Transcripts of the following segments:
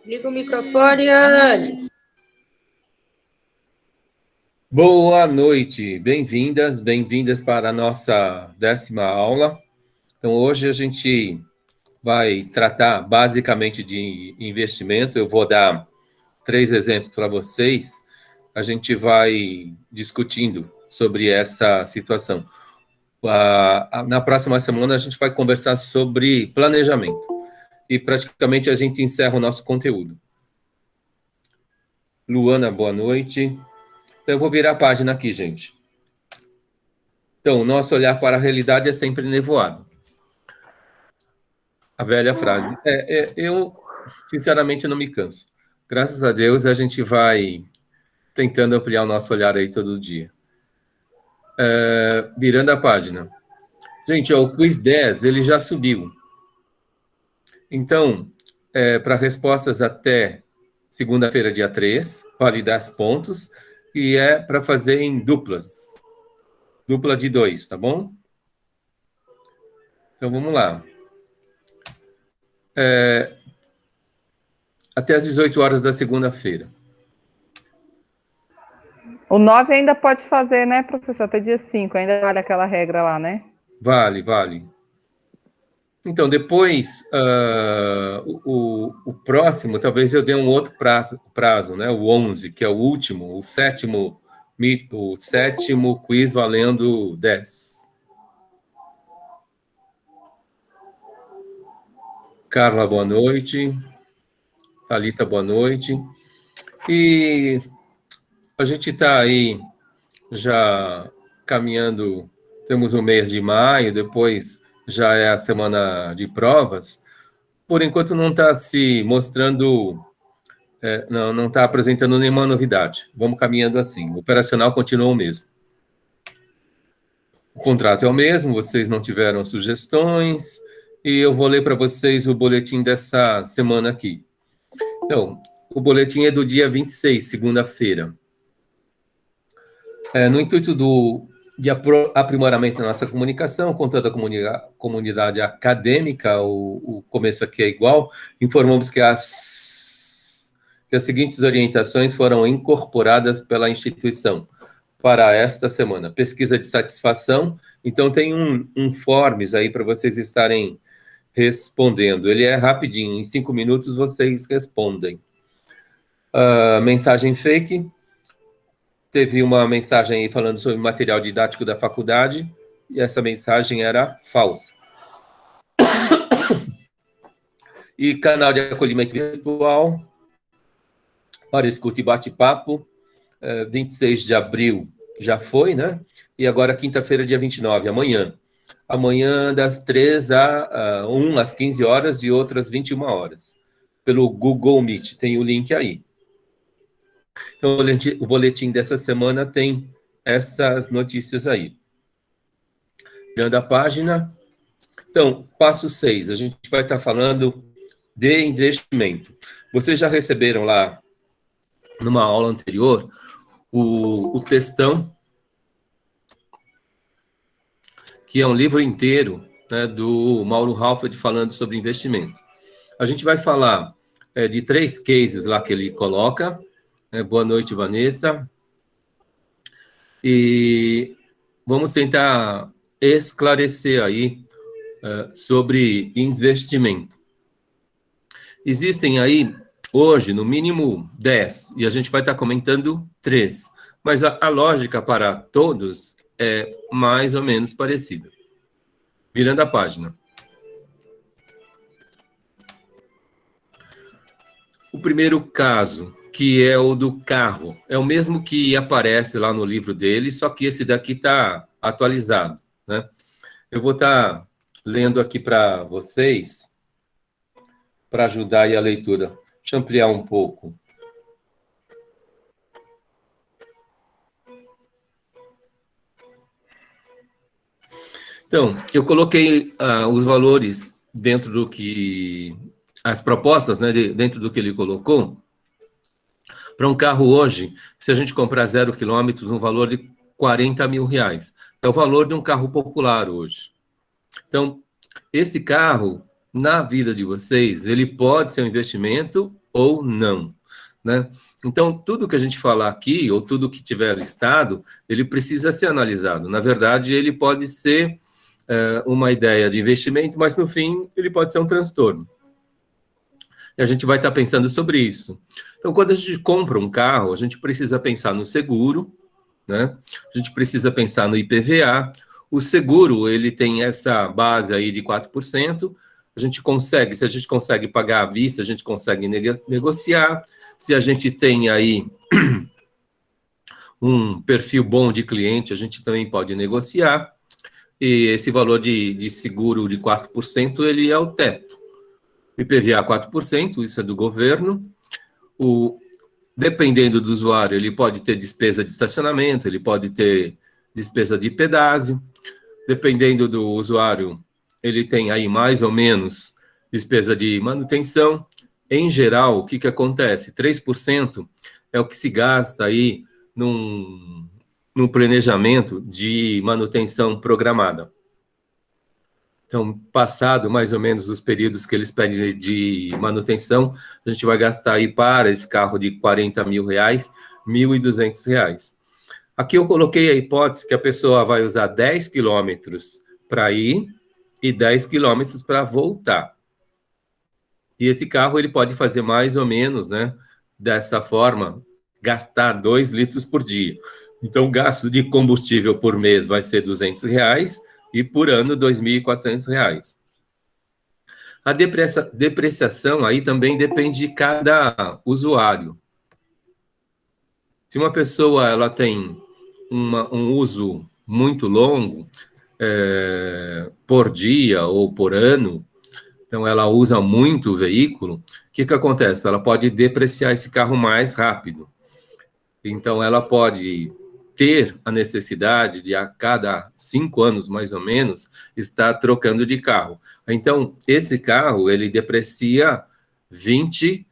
Liga o microfone, Anne. Boa noite, bem-vindas para a nossa 10ª aula. Então, hoje a gente vai tratar basicamente de investimento. Eu vou dar 3 exemplos para vocês. A gente vai discutindo sobre essa situação. Na próxima semana, a gente vai conversar sobre planejamento. E praticamente a gente encerra o nosso conteúdo. Luana, boa noite. Então, eu vou virar a página aqui, gente. Então, nosso olhar para a realidade é sempre nevoado. A velha frase. Eu, sinceramente, não me canso. Graças a Deus, a gente vai tentando ampliar o nosso olhar aí todo dia. Virando a página. Gente, o quiz 10, ele já subiu. Então, para respostas até segunda-feira, dia 3, vale 10 pontos, e é para fazer em duplas. Dupla de 2, tá bom? Então, vamos lá. Até às 18 horas da segunda-feira. O 9 ainda pode fazer, né, professor? Até dia 5, ainda vale aquela regra lá, né? Vale. Então, depois, o próximo, talvez eu dê um outro prazo, né? O 11, que é o último, o sétimo quiz valendo 10. Carla, boa noite. Thalita, boa noite. E a gente está aí já caminhando, temos o mês de maio, depois já é a semana de provas. Por enquanto não está se mostrando, não está apresentando nenhuma novidade. Vamos caminhando assim. O operacional continua o mesmo. O contrato é o mesmo, vocês não tiveram sugestões, e eu vou ler para vocês o boletim dessa semana aqui. Então, o boletim é do dia 26, segunda-feira. No intuito de aprimoramento da nossa comunicação, com toda a comunidade acadêmica, o começo aqui é igual, informamos que as seguintes orientações foram incorporadas pela instituição para esta semana. Pesquisa de satisfação, então tem um forms aí para vocês estarem respondendo. Ele é rapidinho, em 5 minutos vocês respondem. Mensagem fake. Teve uma mensagem aí falando sobre material didático da faculdade, e essa mensagem era falsa. E canal de acolhimento virtual, para escuta e bate-papo, 26 de abril já foi, né? E agora quinta-feira, dia 29, amanhã. Amanhã das 3 a 1 às 15 horas e outras 21 horas. Pelo Google Meet, tem o link aí. Então, o boletim dessa semana tem essas notícias aí. Virando a página. Então, passo 6, a gente vai estar falando de investimento. Vocês já receberam lá, numa aula anterior, o textão, que é um livro inteiro, né, do Mauro Halford falando sobre investimento. A gente vai falar de 3 cases lá que ele coloca. Boa noite, Vanessa. E vamos tentar esclarecer aí sobre investimento. Existem aí, hoje, no mínimo 10, e a gente vai estar comentando 3, mas a lógica para todos é mais ou menos parecida. Virando a página. O primeiro caso, que é o do carro, é o mesmo que aparece lá no livro dele, só que esse daqui está atualizado, né? Eu vou estar lendo aqui para vocês, para ajudar aí a leitura. Deixa eu ampliar um pouco. Então, eu coloquei os valores dentro do que... as propostas, né, dentro do que ele colocou. Para um carro hoje, se a gente comprar 0 quilômetros, um valor de 40 mil reais. É o valor de um carro popular hoje. Então, esse carro, na vida de vocês, ele pode ser um investimento ou não, né? Então, tudo que a gente falar aqui, ou tudo que tiver listado, ele precisa ser analisado. Na verdade, ele pode ser uma ideia de investimento, mas no fim, ele pode ser um transtorno. E a gente vai estar pensando sobre isso. Então, quando a gente compra um carro, a gente precisa pensar no seguro, né? A gente precisa pensar no IPVA. O seguro, ele tem essa base aí de 4%. A gente consegue, se a gente consegue pagar à vista, a gente consegue negociar. Se a gente tem aí um perfil bom de cliente, a gente também pode negociar. E esse valor de seguro de 4%, ele é o teto. IPVA 4%, isso é do governo. Dependendo do usuário, ele pode ter despesa de estacionamento, ele pode ter despesa de pedágio. Dependendo do usuário, ele tem aí mais ou menos despesa de manutenção. Em geral, o que acontece? 3% é o que se gasta aí num planejamento de manutenção programada. Então, passado mais ou menos os períodos que eles pedem de manutenção, a gente vai gastar aí para esse carro de 40 mil reais, R$ 1.200. Aqui eu coloquei a hipótese que a pessoa vai usar 10 quilômetros para ir e 10 quilômetros para voltar. E esse carro ele pode fazer mais ou menos, né, dessa forma, gastar 2 litros por dia. Então, o gasto de combustível por mês vai ser R$ 200 e por ano R$ 2.400. A depreciação aí também depende de cada usuário. Se uma pessoa ela tem um uso muito longo, por dia ou por ano, então ela usa muito o veículo, o que acontece? Ela pode depreciar esse carro mais rápido. Então, ela pode ter a necessidade de, a cada 5 anos, mais ou menos, estar trocando de carro. Então, esse carro, ele deprecia 20%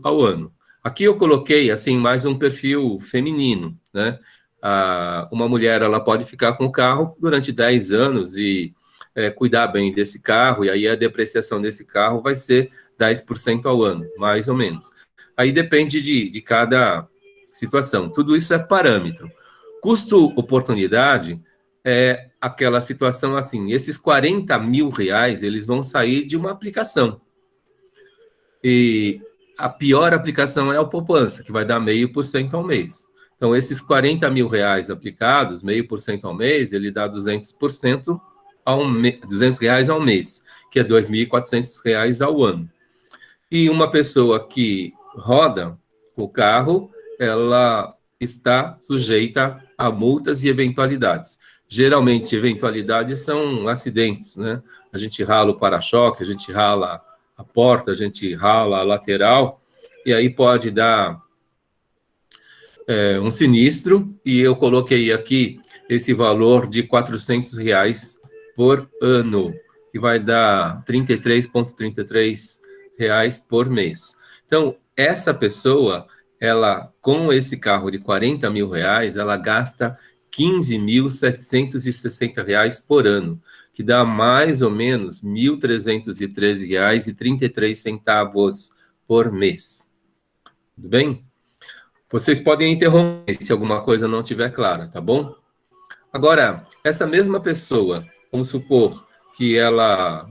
ao ano. Aqui eu coloquei, assim, mais um perfil feminino, né? Uma mulher, ela pode ficar com o carro durante 10 anos e cuidar bem desse carro, e aí a depreciação desse carro vai ser 10% ao ano, mais ou menos. Aí depende de cada situação. Tudo isso é parâmetro. Custo-oportunidade é aquela situação assim, esses 40 mil reais, eles vão sair de uma aplicação. E a pior aplicação é a poupança, que vai dar 0,5% ao mês. Então, esses 40 mil reais aplicados, 0,5% ao mês, ele dá 200% R$200 ao mês, que é R$2.400 ao ano. E uma pessoa que roda o carro, ela está sujeita a multas e eventualidades. Geralmente, eventualidades são acidentes, né? A gente rala o para-choque, a gente rala a porta, a gente rala a lateral, e aí pode dar um sinistro, e eu coloquei aqui esse valor de R$400 por ano, que vai dar R$33,33 por mês. Então, essa pessoa, ela, com esse carro de 40 mil reais, ela gasta R$15.760 por ano, que dá mais ou menos R$1.313,33 por mês. Tudo bem? Vocês podem interromper se alguma coisa não estiver clara, tá bom? Agora, essa mesma pessoa, vamos supor que ela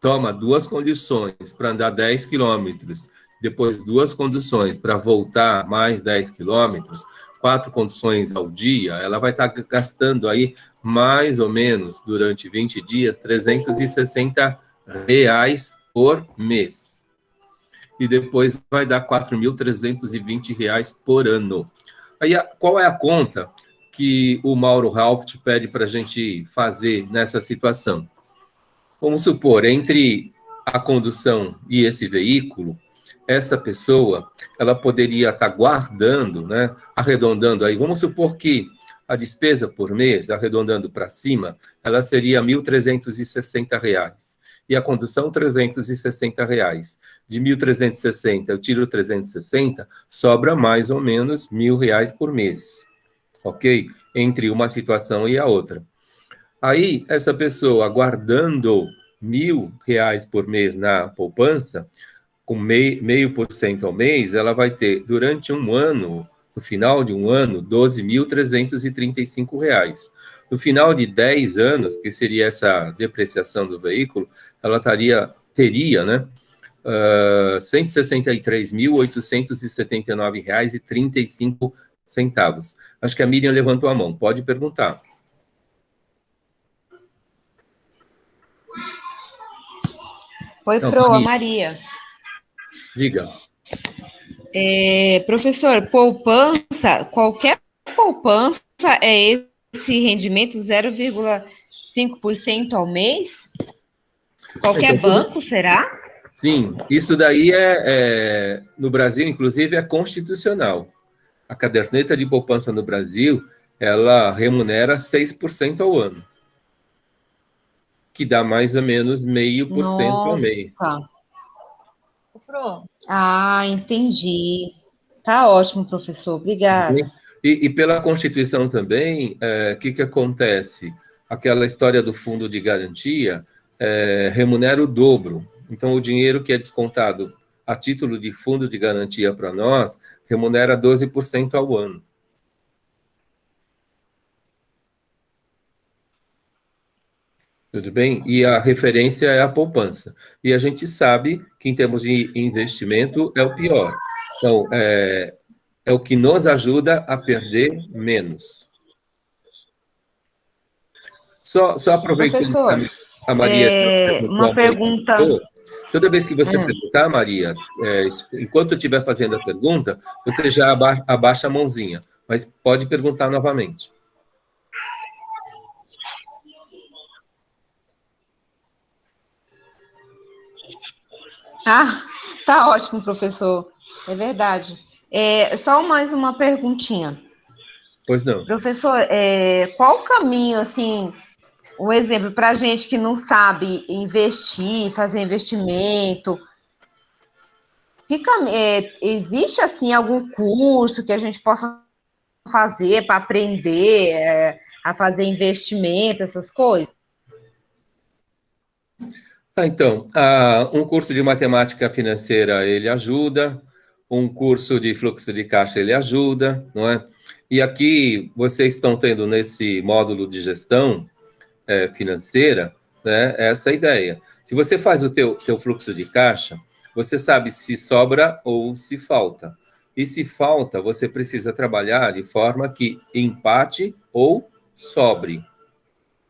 toma 2 condições para andar 10 quilômetros, depois 2 condições para voltar mais 10 quilômetros, 4 condições ao dia, ela vai estar gastando aí mais ou menos, durante 20 dias, R$360 por mês. E depois vai dar R$4.320 por ano. Aí, qual é a conta que o Mauro Rauft pede para a gente fazer nessa situação? Vamos supor, entre a condução e esse veículo, essa pessoa, ela poderia estar guardando, né, arredondando aí, vamos supor que a despesa por mês, arredondando para cima, ela seria R$1.360. E a condução, R$360. De 1.360, eu tiro 360, sobra mais ou menos R$1.000 por mês. Ok? Entre uma situação e a outra. Aí, essa pessoa guardando R$1.000 por mês na poupança, com 0,5% ao mês, ela vai ter, durante um ano, no final de um ano, R$ 12.335. No final de 10 anos, que seria essa depreciação do veículo, ela teria, né, R$ 163.879,35. Acho que a Miriam levantou a mão. Pode perguntar. Oi, Não, Pro, a Maria. Maria. Diga. Professor, poupança, qualquer poupança é esse rendimento 0,5% ao mês? Qualquer Então, banco, será? Sim, isso daí no Brasil, inclusive, é constitucional. A caderneta de poupança no Brasil, ela remunera 6% ao ano, que dá mais ou menos 0,5% ao mês. Nossa. Ah, entendi. Tá ótimo, professor. Obrigada. E pela Constituição também, o que acontece? Aquela história do fundo de garantia remunera o dobro. Então, o dinheiro que é descontado a título de fundo de garantia para nós remunera 12% ao ano. Tudo bem? E a referência é a poupança. E a gente sabe que, em termos de investimento, é o pior. Então, é o que nos ajuda a perder menos. Só aproveitando Professor, que a Maria uma pergunta. Toda vez que você perguntar, Maria, enquanto eu estiver fazendo a pergunta, você já abaixa a mãozinha, mas pode perguntar novamente. Ah, tá ótimo, professor. É verdade. Só mais uma perguntinha. Pois não. Professor, qual o caminho, assim, um exemplo para gente que não sabe investir, fazer investimento? Existe, assim, algum curso que a gente possa fazer para aprender a fazer investimento, essas coisas? Então, um curso de matemática financeira, ele ajuda, um curso de fluxo de caixa, ele ajuda, não é? E aqui, vocês estão tendo nesse módulo de gestão financeira, né, essa ideia. Se você faz o teu fluxo de caixa, você sabe se sobra ou se falta. E se falta, você precisa trabalhar de forma que empate ou sobre,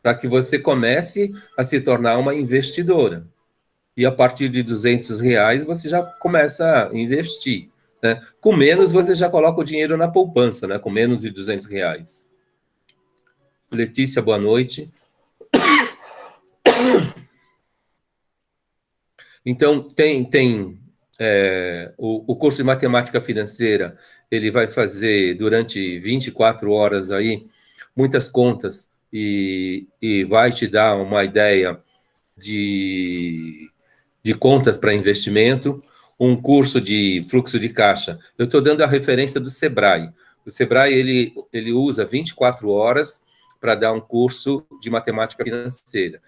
para que você comece a se tornar uma investidora. E a partir de R$ 200, você já começa a investir. Né? Com menos, você já coloca o dinheiro na poupança, né? Com menos de R$ 200. Letícia, boa noite. Então, o curso de matemática financeira, ele vai fazer durante 24 horas aí muitas contas e vai te dar uma ideia de contas para investimento. Um curso de fluxo de caixa. Eu estou dando a referência do Sebrae. O Sebrae, ele usa 24 horas para dar um curso de matemática financeira.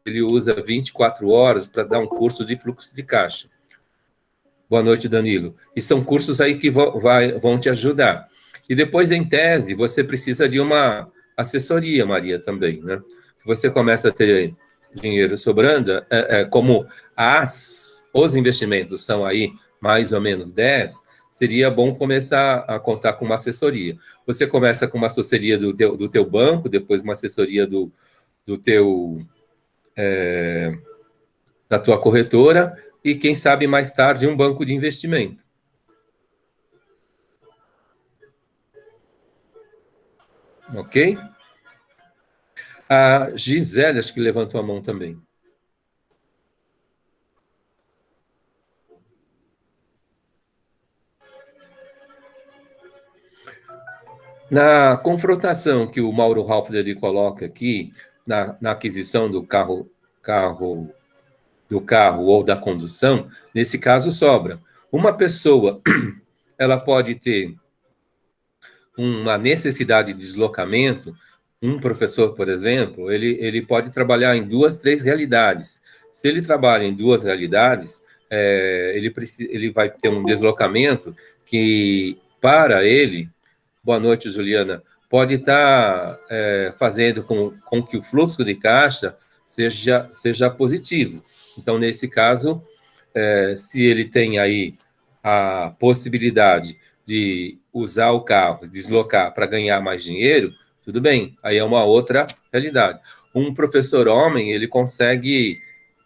Ele usa 24 horas para dar um curso de fluxo de caixa. Boa noite, Danilo. E são cursos aí que vão te ajudar. E depois, em tese, você precisa de uma assessoria, Maria, também, né? Se você começa a ter dinheiro sobrando, como os investimentos são aí mais ou menos 10, seria bom começar a contar com uma assessoria. Você começa com uma assessoria do teu banco, depois uma assessoria da tua corretora e, quem sabe, mais tarde, um banco de investimento. Ok? A Gisele, acho que levantou a mão também. Na confrontação que o Mauro Halfler coloca aqui, na aquisição do carro ou da condução, nesse caso sobra. Uma pessoa, ela pode ter uma necessidade de deslocamento. Um professor, por exemplo, ele pode trabalhar em 2, 3 realidades. Se ele trabalha em 2 realidades, ele vai ter um deslocamento que, para ele, boa noite, Juliana, pode estar fazendo com que o fluxo de caixa seja positivo. Então, nesse caso, se ele tem aí a possibilidade de usar o carro, deslocar para ganhar mais dinheiro, tudo bem, aí é uma outra realidade. Um professor homem, ele consegue,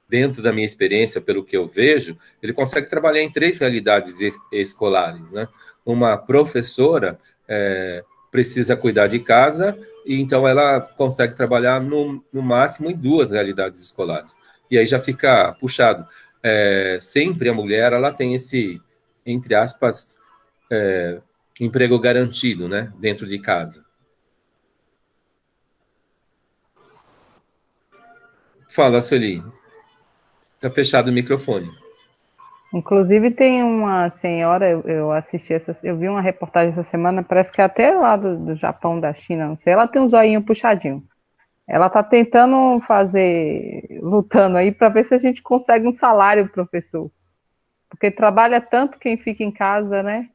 dentro da minha experiência, pelo que eu vejo, ele consegue trabalhar em 3 realidades escolares, né? Uma professora precisa cuidar de casa, e então ela consegue trabalhar no máximo em 2 realidades escolares. E aí já fica puxado. Sempre a mulher, ela tem esse, entre aspas, emprego garantido, né, dentro de casa. Fala, Sueli. Está fechado o microfone. Inclusive tem uma senhora, eu vi uma reportagem essa semana, parece que até lá do Japão, da China, não sei, ela tem um zoinho puxadinho. Ela está tentando lutando aí para ver se a gente consegue um salário, professor. Porque trabalha tanto quem fica em casa, né?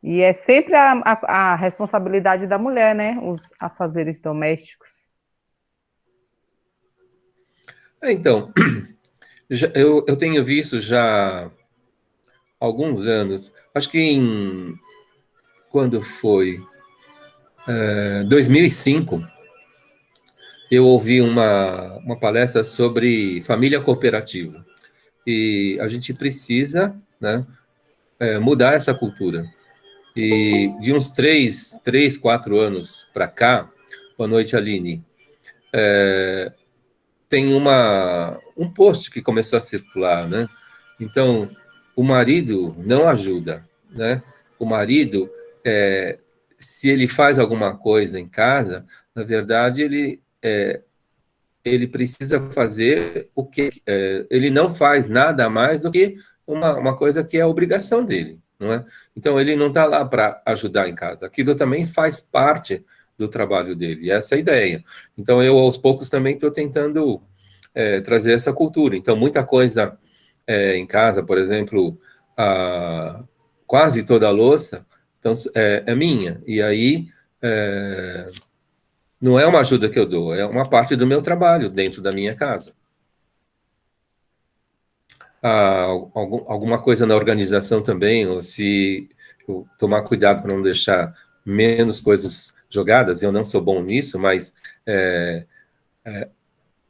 E é sempre a responsabilidade da mulher, né? Os afazeres domésticos. Então, eu tenho visto já há alguns anos, acho que quando foi 2005, eu ouvi uma palestra sobre família cooperativa. E a gente precisa, né, mudar essa cultura. E de uns 4 anos para cá, boa noite, Aline, tem um post que começou a circular, né? Então, o marido não ajuda, né? O marido, se ele faz alguma coisa em casa, na verdade, ele precisa fazer o que... ele não faz nada mais do que uma coisa que é obrigação dele, não é? Então, ele não está lá para ajudar em casa. Aquilo também faz parte do trabalho dele, essa é a ideia. Então, eu, aos poucos, também estou tentando trazer essa cultura. Então, muita coisa em casa, por exemplo, quase toda a louça então, é minha. E aí, não é uma ajuda que eu dou, é uma parte do meu trabalho dentro da minha casa. Alguma coisa na organização também, ou se eu tomar cuidado para não deixar menos coisas jogadas, eu não sou bom nisso, mas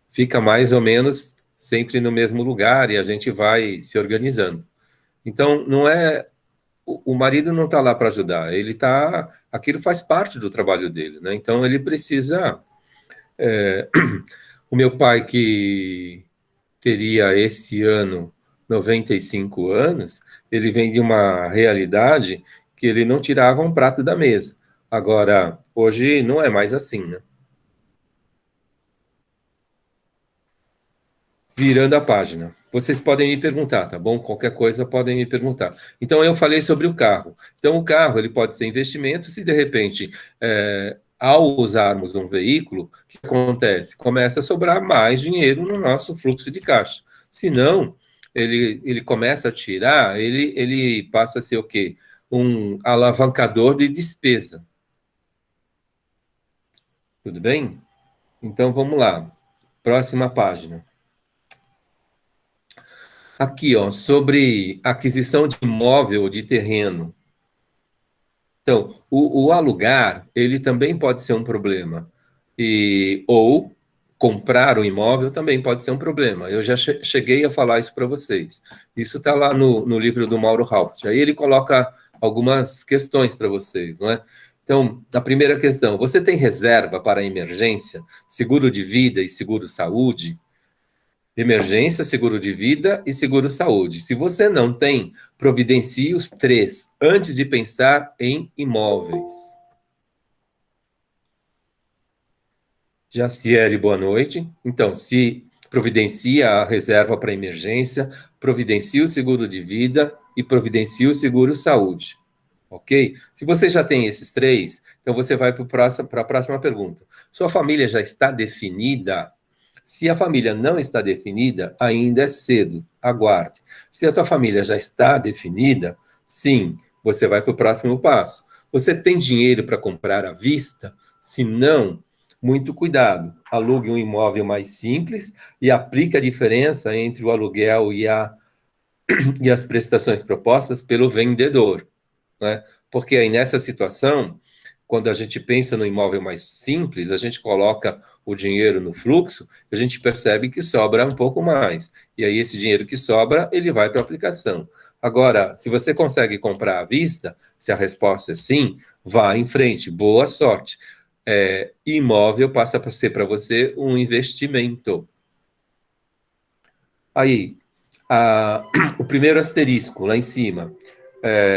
fica mais ou menos sempre no mesmo lugar e a gente vai se organizando. Então, não é... O marido não está lá para ajudar, ele está... Aquilo faz parte do trabalho dele, né? Então, ele precisa... O meu pai, que teria esse ano 95 anos, ele vem de uma realidade que ele não tirava um prato da mesa. Agora, hoje não é mais assim, né? Virando a página. Vocês podem me perguntar, tá bom? Qualquer coisa podem me perguntar. Então, eu falei sobre o carro. Então, o carro ele pode ser investimento se, de repente, ao usarmos um veículo, o que acontece? Começa a sobrar mais dinheiro no nosso fluxo de caixa. Se não, ele começa a tirar, ele passa a ser o quê? Um alavancador de despesa. Tudo bem? Então, vamos lá. Próxima página. Aqui, ó, sobre aquisição de imóvel ou de terreno. Então, o alugar, ele também pode ser um problema. Ou comprar o imóvel também pode ser um problema. Eu já cheguei a falar isso para vocês. Isso está lá no livro do Mauro Haupt. Aí ele coloca algumas questões para vocês, não é? Então, a primeira questão, você tem reserva para emergência, seguro de vida e seguro saúde? Emergência, seguro de vida e seguro saúde. Se você não tem, providencie os 3 antes de pensar em imóveis. Jaciele, boa noite. Então, se providencia a reserva para emergência, providencia o seguro de vida e providencia o seguro saúde. Ok? Se você já tem esses 3, então você vai para a próxima pergunta. Sua família já está definida? Se a família não está definida, ainda é cedo. aguarde. Se a tua família já está definida, sim, você vai para o próximo passo. Você tem dinheiro para comprar à vista? Se não, muito cuidado. Alugue um imóvel mais simples e aplique a diferença entre o aluguel e as prestações propostas pelo vendedor, né? Porque aí nessa situação, quando a gente pensa no imóvel mais simples, a gente coloca o dinheiro no fluxo, a gente percebe que sobra um pouco mais. E aí esse dinheiro que sobra, ele vai para a aplicação. Agora, se você consegue comprar à vista, se a resposta é sim, vá em frente, boa sorte. Imóvel passa a ser para você um investimento. Aí, o primeiro asterisco, lá em cima,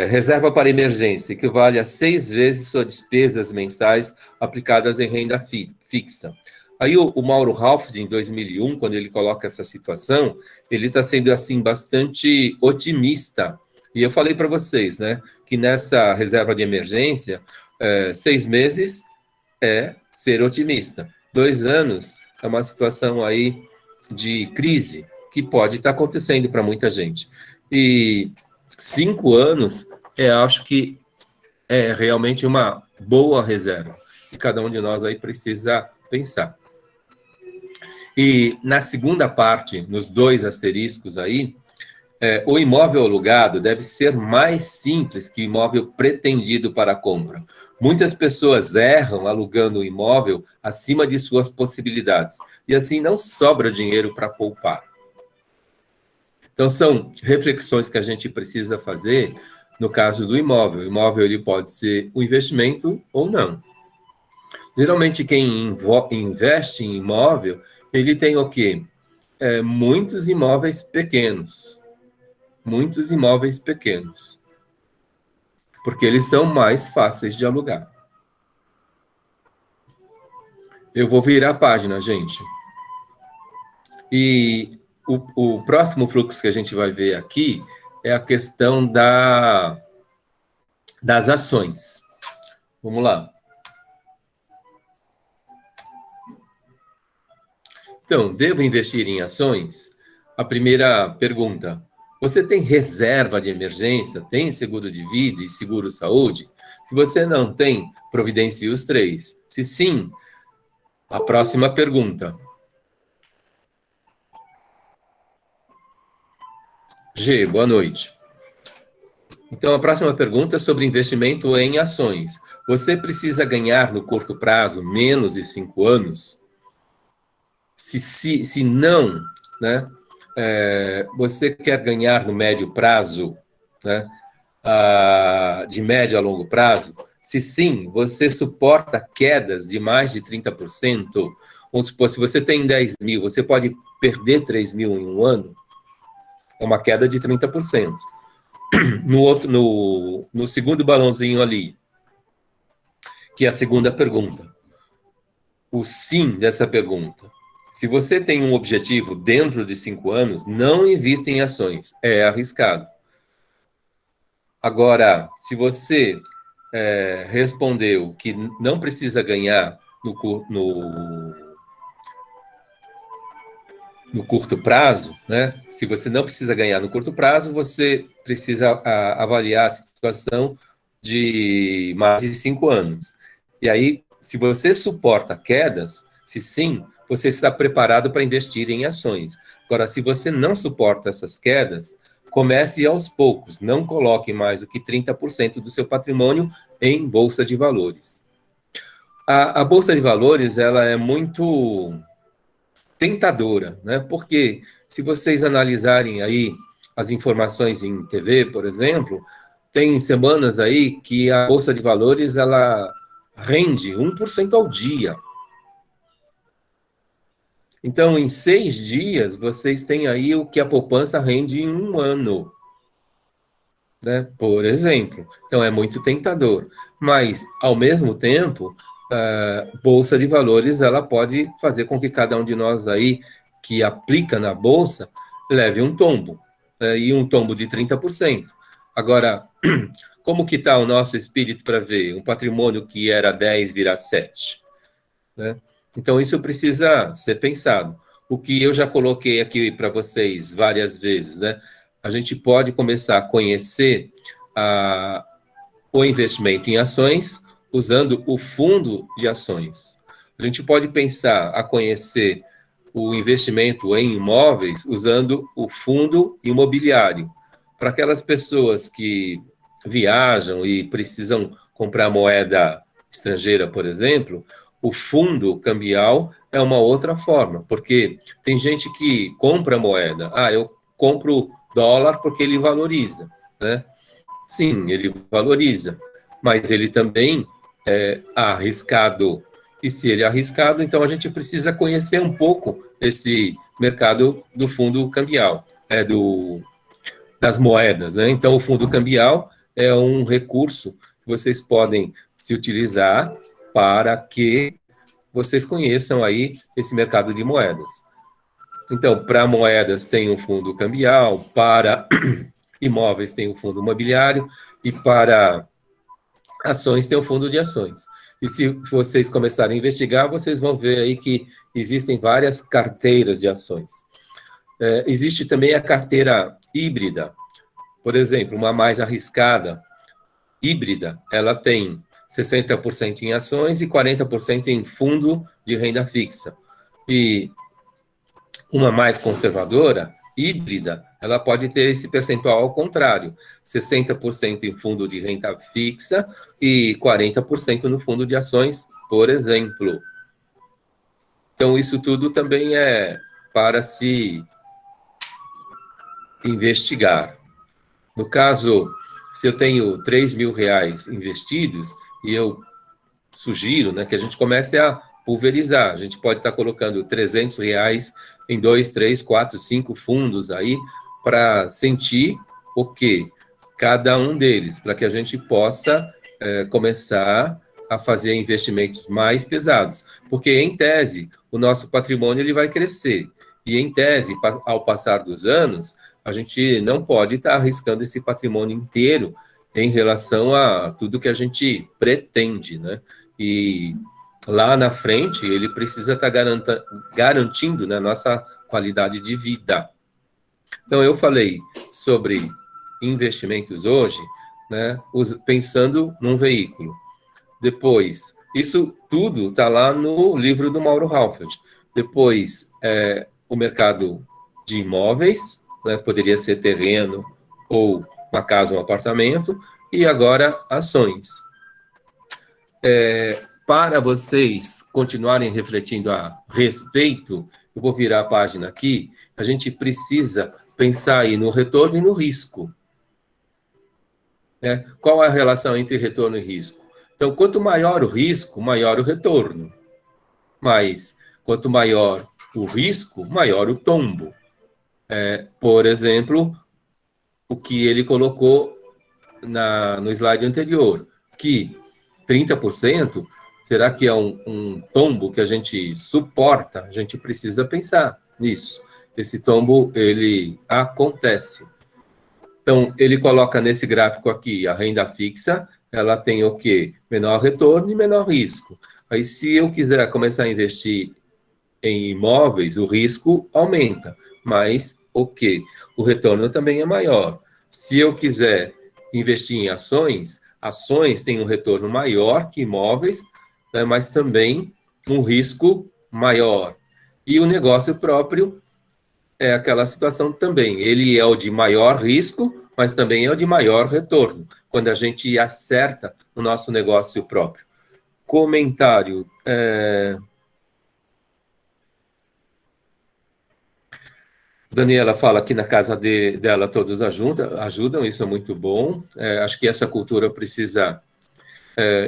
reserva para emergência, equivale a 6 vezes suas despesas mensais aplicadas em renda fixa. Aí o Mauro Ralph, em 2001, quando ele coloca essa situação, ele está sendo, assim, bastante otimista. E eu falei para vocês, né, que nessa reserva de emergência, 6 meses é ser otimista. 2 anos é uma situação aí de crise que pode estar acontecendo para muita gente. E 5 anos, acho que é realmente uma boa reserva. E cada um de nós aí precisa pensar. E na segunda parte, nos 2 asteriscos aí, o imóvel alugado deve ser mais simples que o imóvel pretendido para a compra. Muitas pessoas erram alugando o imóvel acima de suas possibilidades. E assim não sobra dinheiro para poupar. Então, são reflexões que a gente precisa fazer no caso do imóvel. O imóvel ele pode ser um investimento ou não. Geralmente, quem investe em imóvel, ele tem o quê? Muitos imóveis pequenos. Muitos imóveis pequenos. Porque eles são mais fáceis de alugar. Eu vou virar a página, gente. E o próximo fluxo que a gente vai ver aqui é a questão das ações. Vamos lá. Então, devo investir em ações? A primeira pergunta. Você tem reserva de emergência? Tem seguro de vida e seguro saúde? Se você não tem, providencie os 3. Se sim, a próxima pergunta. G, boa noite. Então, a próxima pergunta é sobre investimento em ações. Você precisa ganhar no curto prazo menos de 5 anos? Se não, né, você quer ganhar no médio prazo, né, de médio a longo prazo? Se sim, você suporta quedas de mais de 30%? Vamos supor, se você tem 10 mil, você pode perder 3 mil em um ano? É uma queda de 30%. No segundo balãozinho ali, que é a segunda pergunta. O sim dessa pergunta. Se você tem um objetivo dentro de 5 anos, não invista em ações. É arriscado. Agora, se você respondeu que não precisa ganhar no curto prazo, né? Se você não precisa ganhar no curto prazo, você precisa avaliar a situação de mais de 5 anos. E aí, se você suporta quedas, se sim, você está preparado para investir em ações. Agora, se você não suporta essas quedas, comece aos poucos, não coloque mais do que 30% do seu patrimônio em bolsa de valores. A bolsa de valores, ela é muito tentadora, né? Porque se vocês analisarem aí as informações em TV, por exemplo, tem semanas aí que a bolsa de valores ela rende 1% ao dia. Então, em 6 dias, vocês têm aí o que a poupança rende em um ano, né? Por exemplo. Então, é muito tentador. Mas, ao mesmo tempo, bolsa de valores, ela pode fazer com que cada um de nós aí que aplica na bolsa leve um tombo, e um tombo de 30%. Agora, como que está o nosso espírito para ver um patrimônio que era 10 virar 7? Né? Então, isso precisa ser pensado. o que eu já coloquei aqui para vocês várias vezes, né? A gente pode começar a conhecer o investimento em ações usando o fundo de ações. A gente pode pensar a conhecer o investimento em imóveis usando o fundo imobiliário. Para aquelas pessoas que viajam e precisam comprar moeda estrangeira, por exemplo, o fundo cambial é uma outra forma, porque tem gente que compra moeda. Eu compro dólar porque ele valoriza, né? Sim, ele valoriza, mas ele também é arriscado. E se ele é arriscado, então a gente precisa conhecer um pouco esse mercado do fundo cambial, das moedas, né? Então, o fundo cambial é um recurso que vocês podem se utilizar para que vocês conheçam aí esse mercado de moedas. Então, para moedas tem um fundo cambial, para imóveis tem o fundo imobiliário e para ações tem o fundo de ações. E se vocês começarem a investigar, vocês vão ver aí que existem várias carteiras de ações. Existe também a carteira híbrida. Por exemplo, uma mais arriscada, híbrida, ela tem 60% em ações e 40% em fundo de renda fixa. E uma mais conservadora, híbrida, ela pode ter esse percentual ao contrário, 60% em fundo de renda fixa e 40% no fundo de ações, por exemplo. Então, isso tudo também é para se investigar. No caso, se eu tenho 3 mil reais investidos, e eu sugiro, né, que a gente comece a pulverizar. A gente pode estar colocando 300 reais em 2, 3, 4, 5 fundos aí, para sentir o quê? Cada um deles, para que a gente possa começar a fazer investimentos mais pesados. Porque, em tese, o nosso patrimônio ele vai crescer. E, em tese, ao passar dos anos, a gente não pode estar arriscando esse patrimônio inteiro em relação a tudo que a gente pretende, né? E lá na frente, ele precisa estar garantindo, né, nossa qualidade de vida. Então, eu falei sobre investimentos hoje, né, pensando num veículo. Depois, isso tudo está lá no livro do Mauro Halfeld. Depois, o mercado de imóveis, né, poderia ser terreno ou uma casa, um apartamento, e agora ações. Para vocês continuarem refletindo a respeito, eu vou virar a página aqui, a gente precisa pensar aí no retorno e no risco. Qual é a relação entre retorno e risco? Então, quanto maior o risco, maior o retorno. Mas, quanto maior o risco, maior o tombo. Por exemplo, o que ele colocou no slide anterior, que 30%, será que é um tombo que a gente suporta? A gente precisa pensar nisso. Esse tombo, ele acontece. Então, ele coloca nesse gráfico aqui, a renda fixa, ela tem o quê? Menor retorno e menor risco. Aí, se eu quiser começar a investir em imóveis, o risco aumenta, mas o quê? O retorno também é maior. Se eu quiser investir em ações, ações têm um retorno maior que imóveis, né, mas também um risco maior. E o negócio próprio é aquela situação também. Ele é o de maior risco, mas também é o de maior retorno, quando a gente acerta o nosso negócio próprio. Comentário. Daniela fala que na casa dela todos ajudam, isso é muito bom. Acho que essa cultura precisa...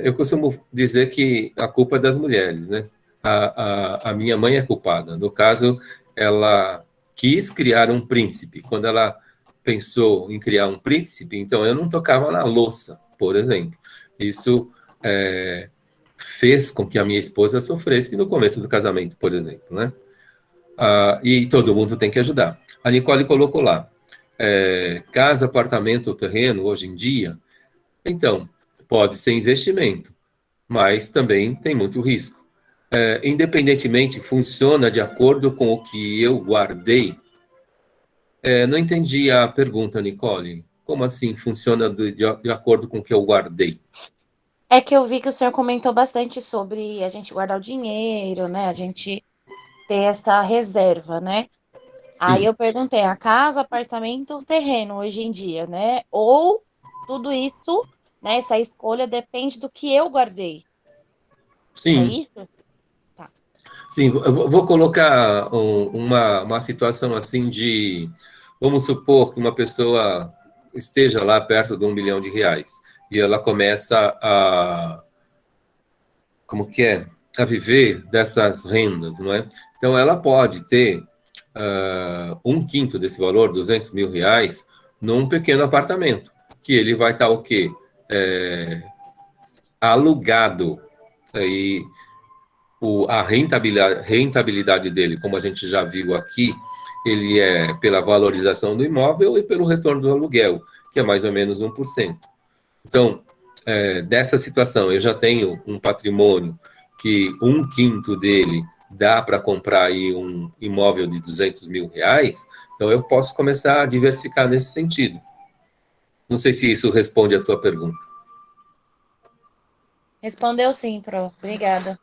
eu costumo dizer que a culpa é das mulheres, né? A minha mãe é culpada. No caso, ela quis criar um príncipe. Quando ela pensou em criar um príncipe, então eu não tocava na louça, por exemplo. Isso fez com que a minha esposa sofresse no começo do casamento, por exemplo, né? E todo mundo tem que ajudar. A Nicole colocou lá, casa, apartamento ou terreno, hoje em dia, então, pode ser investimento, mas também tem muito risco. independentemente, funciona de acordo com o que eu guardei? Não entendi a pergunta, Nicole. Como assim funciona de acordo com o que eu guardei? É que eu vi que o senhor comentou bastante sobre a gente guardar o dinheiro, né? A gente ter essa reserva, né? Aí Sim. eu perguntei, a casa, apartamento, terreno hoje em dia, né? Ou tudo isso, né? Essa escolha depende do que eu guardei. É Sim. isso? Tá. Sim, eu vou colocar uma situação assim de, vamos supor que uma pessoa esteja lá perto de R$ 1 milhão e ela começa como que é? A viver dessas rendas, não é? Então, ela pode ter um quinto desse valor, R$ 200 mil, num pequeno apartamento, que ele vai estar o quê? Alugado. Aí, a rentabilidade dele, como a gente já viu aqui, ele é pela valorização do imóvel e pelo retorno do aluguel, que é mais ou menos 1%. Então, dessa situação, eu já tenho um patrimônio que um quinto dele dá para comprar aí um imóvel de R$ 200 mil, então eu posso começar a diversificar nesse sentido. Não sei se isso responde a tua pergunta. Respondeu sim, Pro. Obrigada.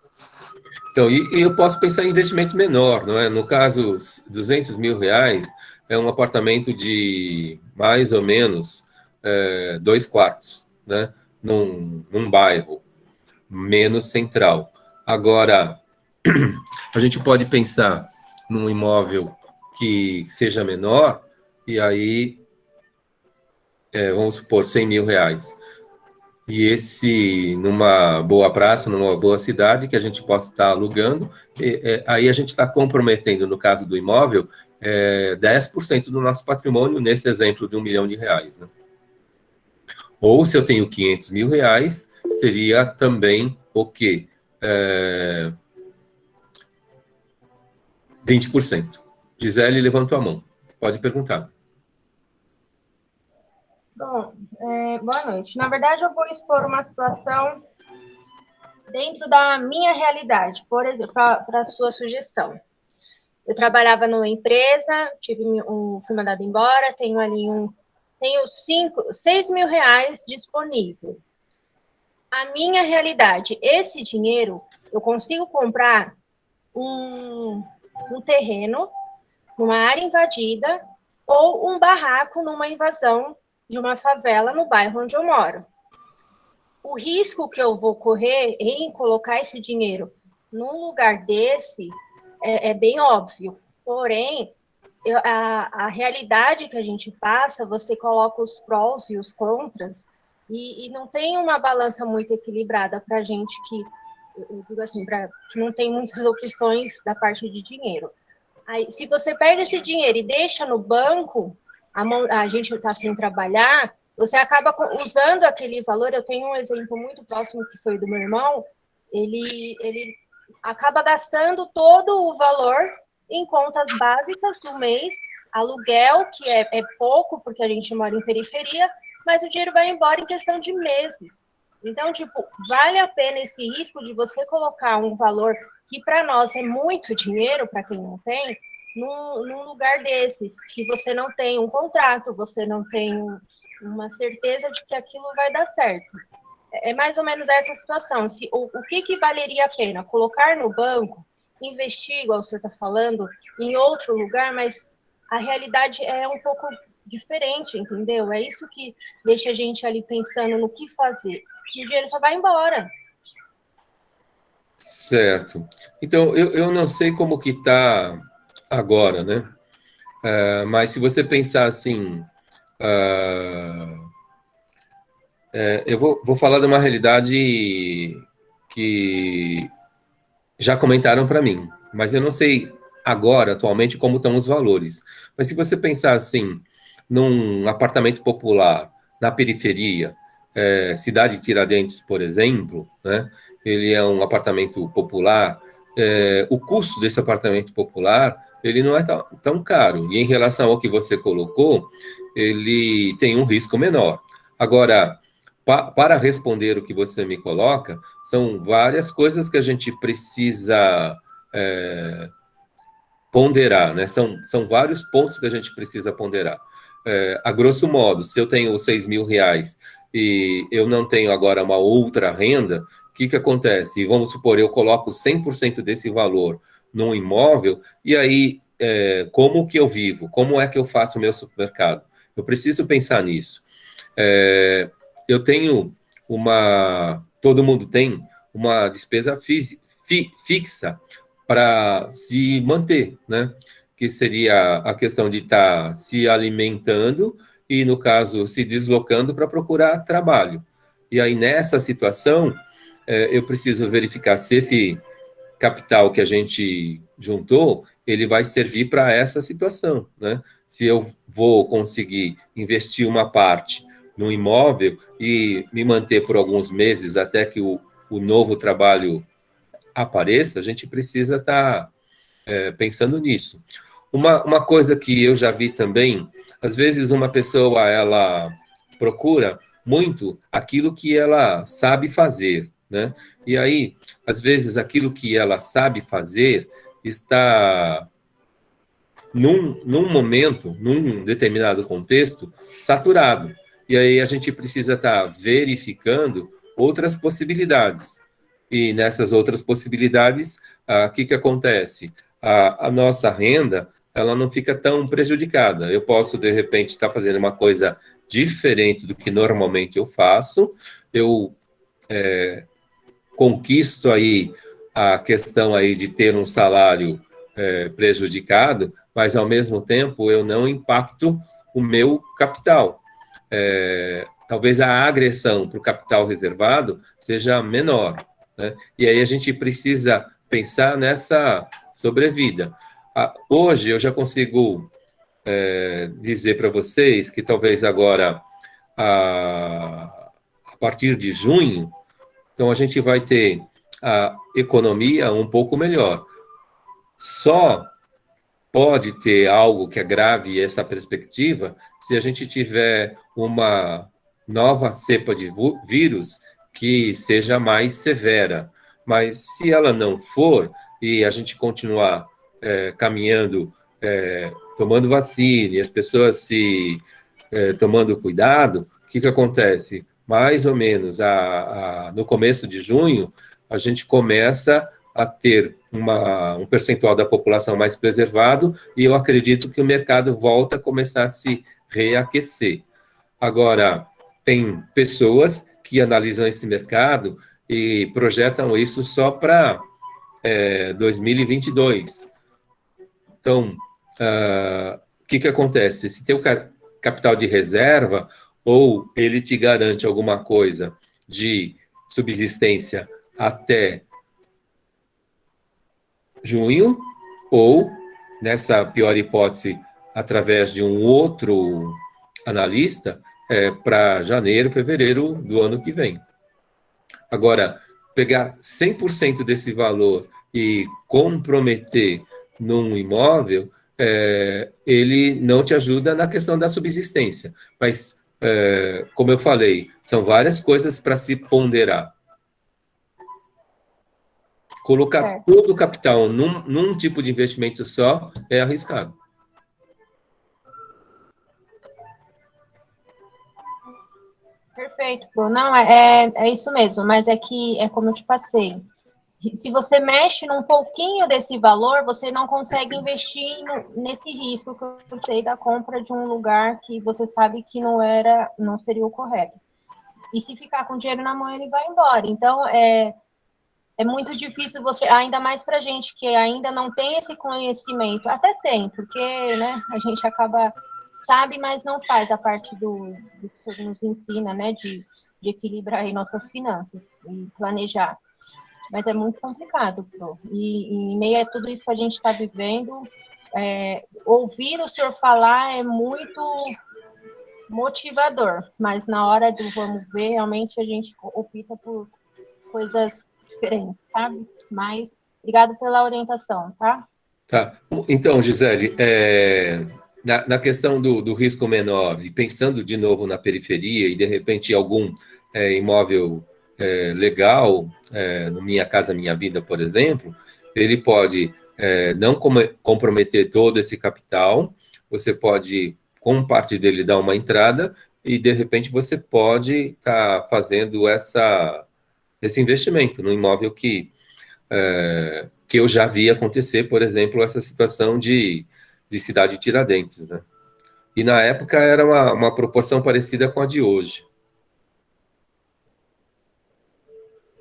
Então, e eu posso pensar em investimento menor, não é? No caso, R$ 200 mil é um apartamento de mais ou menos 2 quartos, né? Num bairro menos central. Agora, a gente pode pensar num imóvel que seja menor, e aí, vamos supor, R$ 100 mil. E esse, numa boa praça, numa boa cidade, que a gente possa estar alugando, aí a gente está comprometendo, no caso do imóvel, 10% do nosso patrimônio, nesse exemplo de R$ 1 milhão, né? Ou se eu tenho R$ 500 mil, seria também o quê? 20%. Gisele levantou a mão. Pode perguntar. Bom, boa noite. Na verdade, eu vou expor uma situação dentro da minha realidade, por exemplo, para a sua sugestão. Eu trabalhava numa empresa, fui mandada embora, tenho ali tenho R$ 6 mil disponível. A minha realidade, esse dinheiro, eu consigo comprar um terreno numa área invadida ou um barraco numa invasão de uma favela no bairro onde eu moro. O risco que eu vou correr em colocar esse dinheiro num lugar desse é bem óbvio. Porém, a realidade que a gente passa, você coloca os prós e os contras, e não tem uma balança muito equilibrada para a gente que, eu digo assim, que não tem muitas opções da parte de dinheiro. Aí, se você pega esse dinheiro e deixa no banco, a gente está sem trabalhar, você acaba usando aquele valor. Eu tenho um exemplo muito próximo que foi do meu irmão. Ele acaba gastando todo o valor em contas básicas do mês, aluguel, que é pouco, porque a gente mora em periferia, mas o dinheiro vai embora em questão de meses. Então, vale a pena esse risco de você colocar um valor que para nós é muito dinheiro, para quem não tem, num lugar desses, que você não tem um contrato, você não tem uma certeza de que aquilo vai dar certo. É mais ou menos essa situação. O que valeria a pena? Colocar no banco, investir, igual o senhor está falando, em outro lugar, mas a realidade é um pouco diferente, entendeu? É isso que deixa a gente ali pensando no que fazer. E o dinheiro só vai embora. Certo. Então, eu não sei como que está agora, né? Mas se você pensar assim, eu vou falar de uma realidade que já comentaram para mim, mas eu não sei agora, atualmente, como estão os valores. Mas se você pensar assim, num apartamento popular, na periferia, cidade de Tiradentes, por exemplo, né? Ele é um apartamento popular, o custo desse apartamento popular, ele não é tão caro, e em relação ao que você colocou, ele tem um risco menor. Agora, para responder o que você me coloca, são várias coisas que a gente precisa ponderar, né? São vários pontos que a gente precisa ponderar. A grosso modo, se eu tenho R$ 6.000 e eu não tenho agora uma outra renda, o que acontece? E vamos supor, eu coloco 100% desse valor num imóvel, e aí, como que eu vivo? Como é que eu faço o meu supermercado? Eu preciso pensar nisso. Eu tenho todo mundo tem uma despesa fixa para se manter, né? Que seria a questão de estar se alimentando e, no caso, se deslocando para procurar trabalho. E aí, nessa situação, eu preciso verificar se esse capital que a gente juntou, ele vai servir para essa situação, né? Se eu vou conseguir investir uma parte no imóvel e me manter por alguns meses até que o novo trabalho apareça, a gente precisa estar pensando nisso. Uma coisa que eu já vi também, às vezes uma pessoa, ela procura muito aquilo que ela sabe fazer, né? E aí, às vezes, aquilo que ela sabe fazer está num momento, num determinado contexto, saturado. E aí a gente precisa estar verificando outras possibilidades. E nessas outras possibilidades, o que acontece? A nossa renda, ela não fica tão prejudicada. Eu posso, de repente, estar fazendo uma coisa diferente do que normalmente eu faço, eu conquisto aí a questão aí de ter um salário prejudicado, mas, ao mesmo tempo, eu não impacto o meu capital. Talvez a agressão para o capital reservado seja menor, né? E aí a gente precisa pensar nessa sobrevida. Hoje eu já consigo dizer para vocês que talvez agora, a partir de junho, então a gente vai ter a economia um pouco melhor. Só pode ter algo que agrave essa perspectiva se a gente tiver uma nova cepa de vírus que seja mais severa. Mas se ela não for e a gente continuar caminhando, tomando vacina e as pessoas se tomando cuidado, o que acontece? Mais ou menos no começo de junho, a gente começa a ter um percentual da população mais preservado, e eu acredito que o mercado volta a começar a se reaquecer. Agora, tem pessoas que analisam esse mercado e projetam isso só para 2022. Então, o que acontece? Se tem o capital de reserva, ou ele te garante alguma coisa de subsistência até junho, ou, nessa pior hipótese, através de um outro analista, para janeiro, fevereiro do ano que vem. Agora, pegar 100% desse valor e comprometer num imóvel, ele não te ajuda na questão da subsistência. Mas, como eu falei, são várias coisas para se ponderar. Colocar todo o capital num tipo de investimento só é arriscado. Perfeito, Bruno. Não, é isso mesmo, mas é que é como eu te passei. Se você mexe num pouquinho desse valor, você não consegue investir nesse risco que eu sei da compra de um lugar que você sabe que não seria o correto. E se ficar com dinheiro na mão, ele vai embora. Então, é muito difícil você, ainda mais para gente que ainda não tem esse conhecimento, até tem, porque, né, a gente sabe, mas não faz a parte do que o senhor nos ensina, né, de equilibrar aí nossas finanças e planejar. Mas é muito complicado, Pro. E em meio a tudo isso que a gente está vivendo, ouvir o senhor falar é muito motivador, mas na hora do vamos ver, realmente a gente opta por coisas diferentes, sabe? Mas obrigado pela orientação, tá? Tá. Então, Gisele, na questão do risco menor, e pensando de novo na periferia, e de repente algum imóvel legal, no Minha Casa Minha Vida, por exemplo, ele pode não comprometer todo esse capital, você pode, com parte dele, dar uma entrada e, de repente, você pode estar fazendo esse investimento no imóvel que eu já vi acontecer, por exemplo, essa situação de Cidade Tiradentes, né? E na época era uma proporção parecida com a de hoje.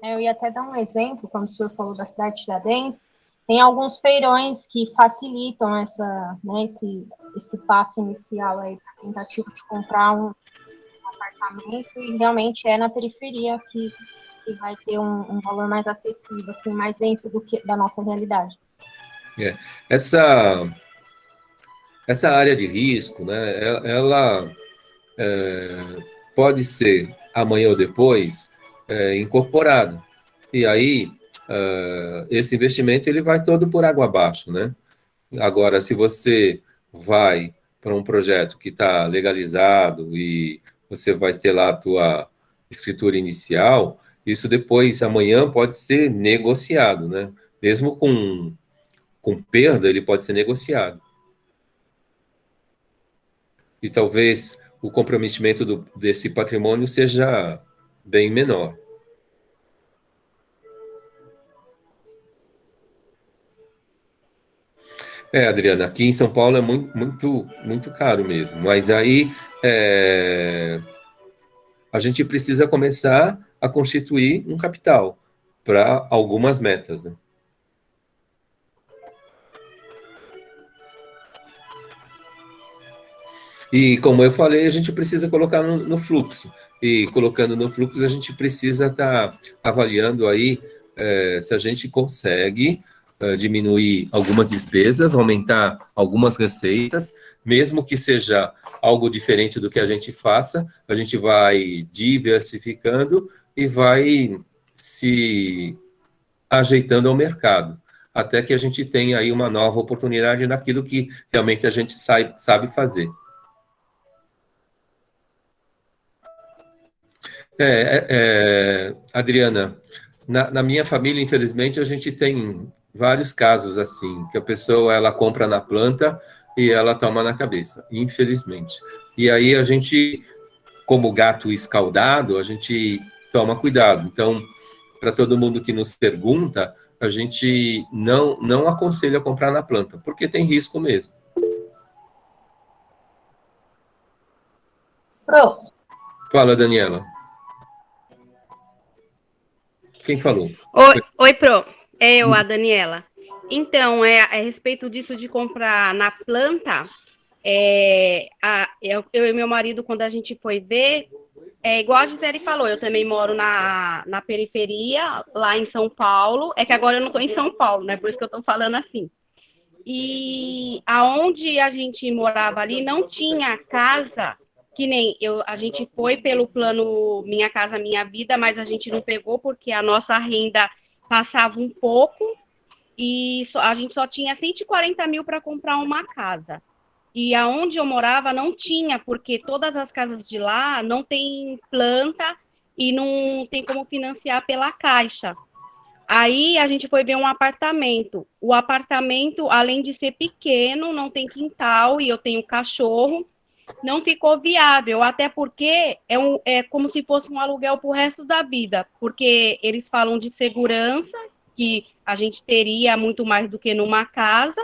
Eu ia até dar um exemplo, quando o senhor falou da Cidade de Tiradentes, tem alguns feirões que facilitam né, esse passo inicial aí para tentativa de comprar um apartamento, e realmente é na periferia que vai ter um valor mais acessível, assim, mais dentro da nossa realidade. Essa área de risco, né, ela pode ser, amanhã ou depois, incorporada. E aí, esse investimento ele vai todo por água abaixo, né? Agora, se você vai para um projeto que está legalizado e você vai ter lá a tua escritura inicial, isso depois, amanhã, pode ser negociado, né? Mesmo com perda, ele pode ser negociado. E talvez o comprometimento desse patrimônio seja bem menor. Adriana, aqui em São Paulo é muito, muito caro mesmo, mas aí a gente precisa começar a constituir um capital para algumas metas, né? E, como eu falei, a gente precisa colocar no fluxo. E, colocando no fluxo, a gente precisa estar avaliando aí se a gente consegue diminuir algumas despesas, aumentar algumas receitas, mesmo que seja algo diferente do que a gente faça, a gente vai diversificando e vai se ajeitando ao mercado, até que a gente tenha aí uma nova oportunidade naquilo que realmente a gente sabe fazer. Adriana, na minha família, infelizmente, a gente tem vários casos assim, que a pessoa ela compra na planta e ela toma na cabeça, infelizmente. E aí a gente, como gato escaldado, a gente toma cuidado. Então, para todo mundo que nos pergunta, a gente não aconselha comprar na planta, porque tem risco mesmo. Pronto. Fala, Daniela. Quem falou? Oi, Pro. É eu, a Daniela. Então, a respeito disso de comprar na planta, eu e meu marido, quando a gente foi ver, igual a Gisele falou, eu também moro na periferia, lá em São Paulo. É que agora eu não estou em São Paulo, né? Por isso que eu estou falando assim. E aonde a gente morava ali não tinha casa, que nem a gente foi pelo plano Minha Casa Minha Vida, mas a gente não pegou porque a nossa renda passava um pouco e a gente só tinha 140 mil para comprar uma casa. E aonde eu morava não tinha, porque todas as casas de lá não tem planta e não tem como financiar pela Caixa. Aí a gente foi ver um apartamento. O apartamento, além de ser pequeno, não tem quintal e eu tenho cachorro, não ficou viável, até porque é como se fosse um aluguel para o resto da vida, porque eles falam de segurança, que a gente teria muito mais do que numa casa,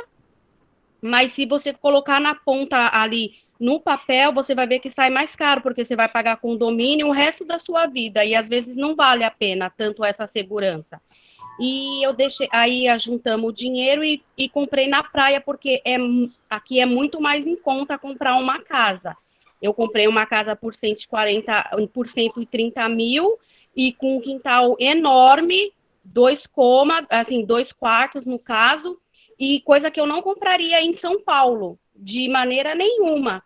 mas se você colocar na ponta ali, no papel, você vai ver que sai mais caro, porque você vai pagar condomínio o resto da sua vida, e às vezes não vale a pena tanto essa segurança. E eu aí juntamos o dinheiro e comprei na praia, porque aqui é muito mais em conta comprar uma casa. Eu comprei uma casa por 130 mil e com um quintal enorme, 2 quartos no caso, e coisa que eu não compraria em São Paulo, de maneira nenhuma.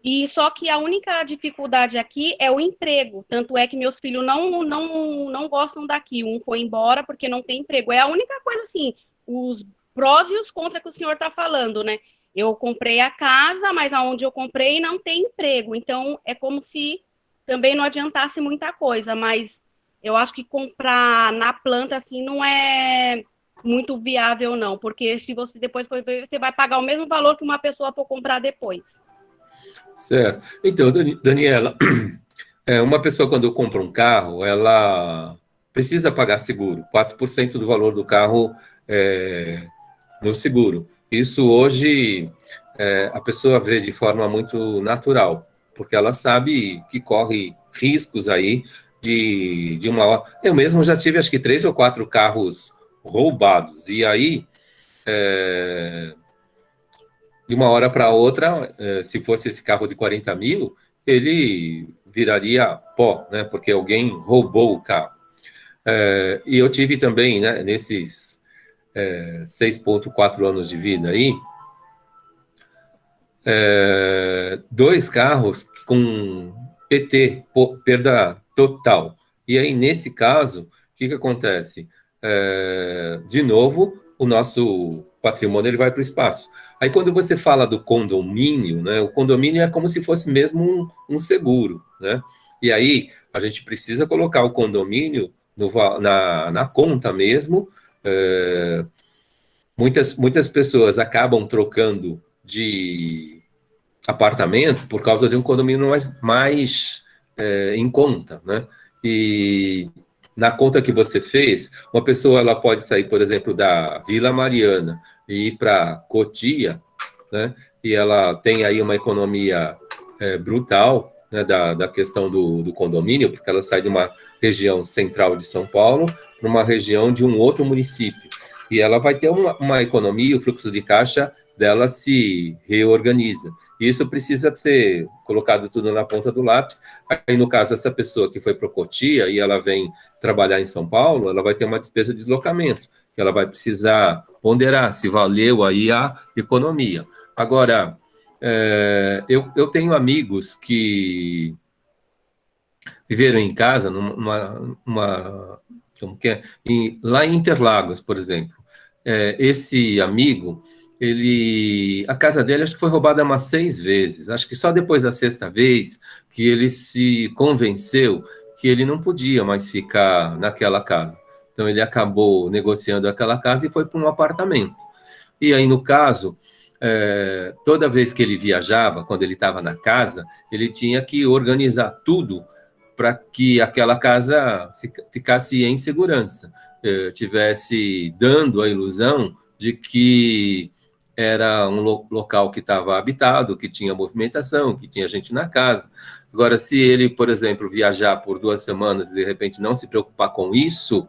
E só que a única dificuldade aqui é o emprego. Tanto é que meus filhos não gostam daqui. Um foi embora porque não tem emprego. É a única coisa, assim, os prós e os contras que o senhor está falando, né? Eu comprei a casa, mas aonde eu comprei não tem emprego. Então, é como se também não adiantasse muita coisa, mas eu acho que comprar na planta, assim, não é muito viável, não, porque se você depois for ver, você vai pagar o mesmo valor que uma pessoa for comprar depois. Certo. Então, Daniela, uma pessoa quando compra um carro, ela precisa pagar seguro, 4% do valor do carro no seguro. Isso hoje a pessoa vê de forma muito natural, porque ela sabe que corre riscos aí de uma hora. Eu mesmo já tive acho que 3 ou 4 carros roubados, e aí de uma hora para outra, se fosse esse carro de 40 mil, ele viraria pó, né? Porque alguém roubou o carro. E eu tive também, né, nesses 6,4 anos de vida aí, 2 carros com PT, perda total. E aí, nesse caso, o que acontece? De novo, o nosso patrimônio ele vai para o espaço. Aí, quando você fala do condomínio, né, o condomínio é como se fosse mesmo um seguro, né? E aí, a gente precisa colocar o condomínio na conta mesmo. Muitas pessoas acabam trocando de apartamento por causa de um condomínio mais em conta, né? E na conta que você fez, uma pessoa ela pode sair, por exemplo, da Vila Mariana e ir para Cotia, né? E ela tem aí uma economia brutal, né, da questão do condomínio, porque ela sai de uma região central de São Paulo para uma região de um outro município. E ela vai ter uma economia, o fluxo de caixa dela se reorganiza. E isso precisa ser colocado tudo na ponta do lápis. Aí, no caso, essa pessoa que foi para Cotia e ela vem trabalhar em São Paulo, ela vai ter uma despesa de deslocamento, que ela vai precisar ponderar se valeu aí a economia. Agora, eu tenho amigos que viveram em casa, como que é? Lá em Interlagos, por exemplo. Esse amigo, a casa dele acho que foi roubada umas 6 vezes. Acho que só depois da 6ª vez que ele se convenceu que ele não podia mais ficar naquela casa. Então, ele acabou negociando aquela casa e foi para um apartamento. E aí, no caso, toda vez que ele viajava, quando ele estava na casa, ele tinha que organizar tudo para que aquela casa ficasse em segurança, tivesse dando a ilusão de que era um local que estava habitado, que tinha movimentação, que tinha gente na casa. Agora, se ele, por exemplo, viajar por 2 semanas e, de repente, não se preocupar com isso,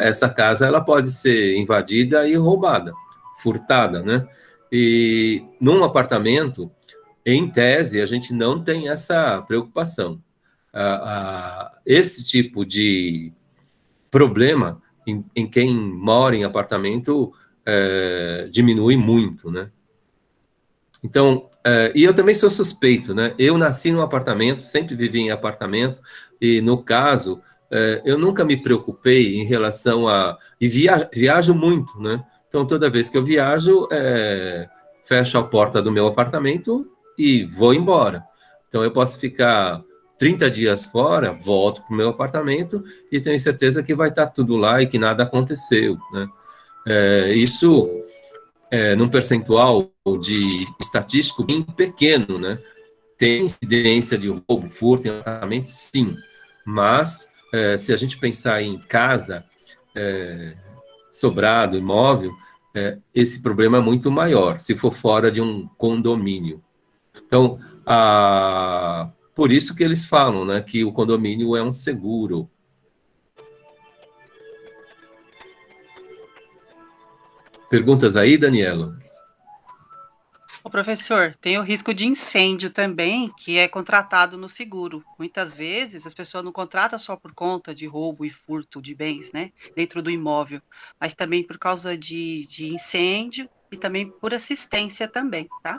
essa casa ela pode ser invadida e roubada, furtada, né? E num apartamento, em tese, a gente não tem essa preocupação. Esse tipo de problema em quem mora em apartamento diminui muito, né? Então, e eu também sou suspeito, né? Eu nasci num apartamento, sempre vivi em apartamento, e no caso, eu nunca me preocupei em relação e viajo muito, né? Então, toda vez que eu viajo, fecho a porta do meu apartamento e vou embora. Então, eu posso ficar 30 dias fora, volto para o meu apartamento e tenho certeza que vai estar tudo lá e que nada aconteceu, né? Isso num percentual de estatístico bem pequeno, né? Tem incidência de roubo, furto em apartamento, sim. Mas, se a gente pensar em casa, sobrado, imóvel, esse problema é muito maior, se for fora de um condomínio. Então, por isso que eles falam, né, que o condomínio é um seguro. Perguntas aí, Daniela? Ô, professor, tem o risco de incêndio também, que é contratado no seguro. Muitas vezes as pessoas não contratam só por conta de roubo e furto de bens, né, dentro do imóvel, mas também por causa de incêndio e também por assistência também, tá?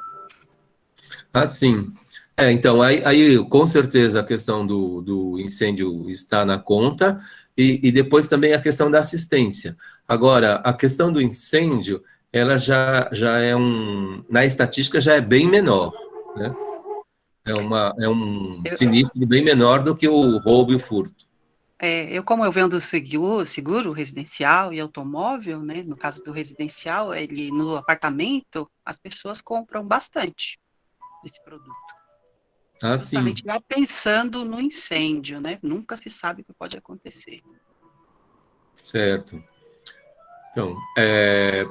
Ah, sim. Então, aí com certeza a questão do incêndio está na conta e depois também a questão da assistência. Agora, a questão do incêndio, ela já é na estatística já é bem menor, né? É um Eu, sinistro bem menor do que o roubo e o furto. como eu vendo seguro residencial e automóvel, né? No caso do residencial, no apartamento, as pessoas compram bastante esse produto. Ah, sim, Justamente já pensando no incêndio, né? Nunca se sabe o que pode acontecer. certo. Então,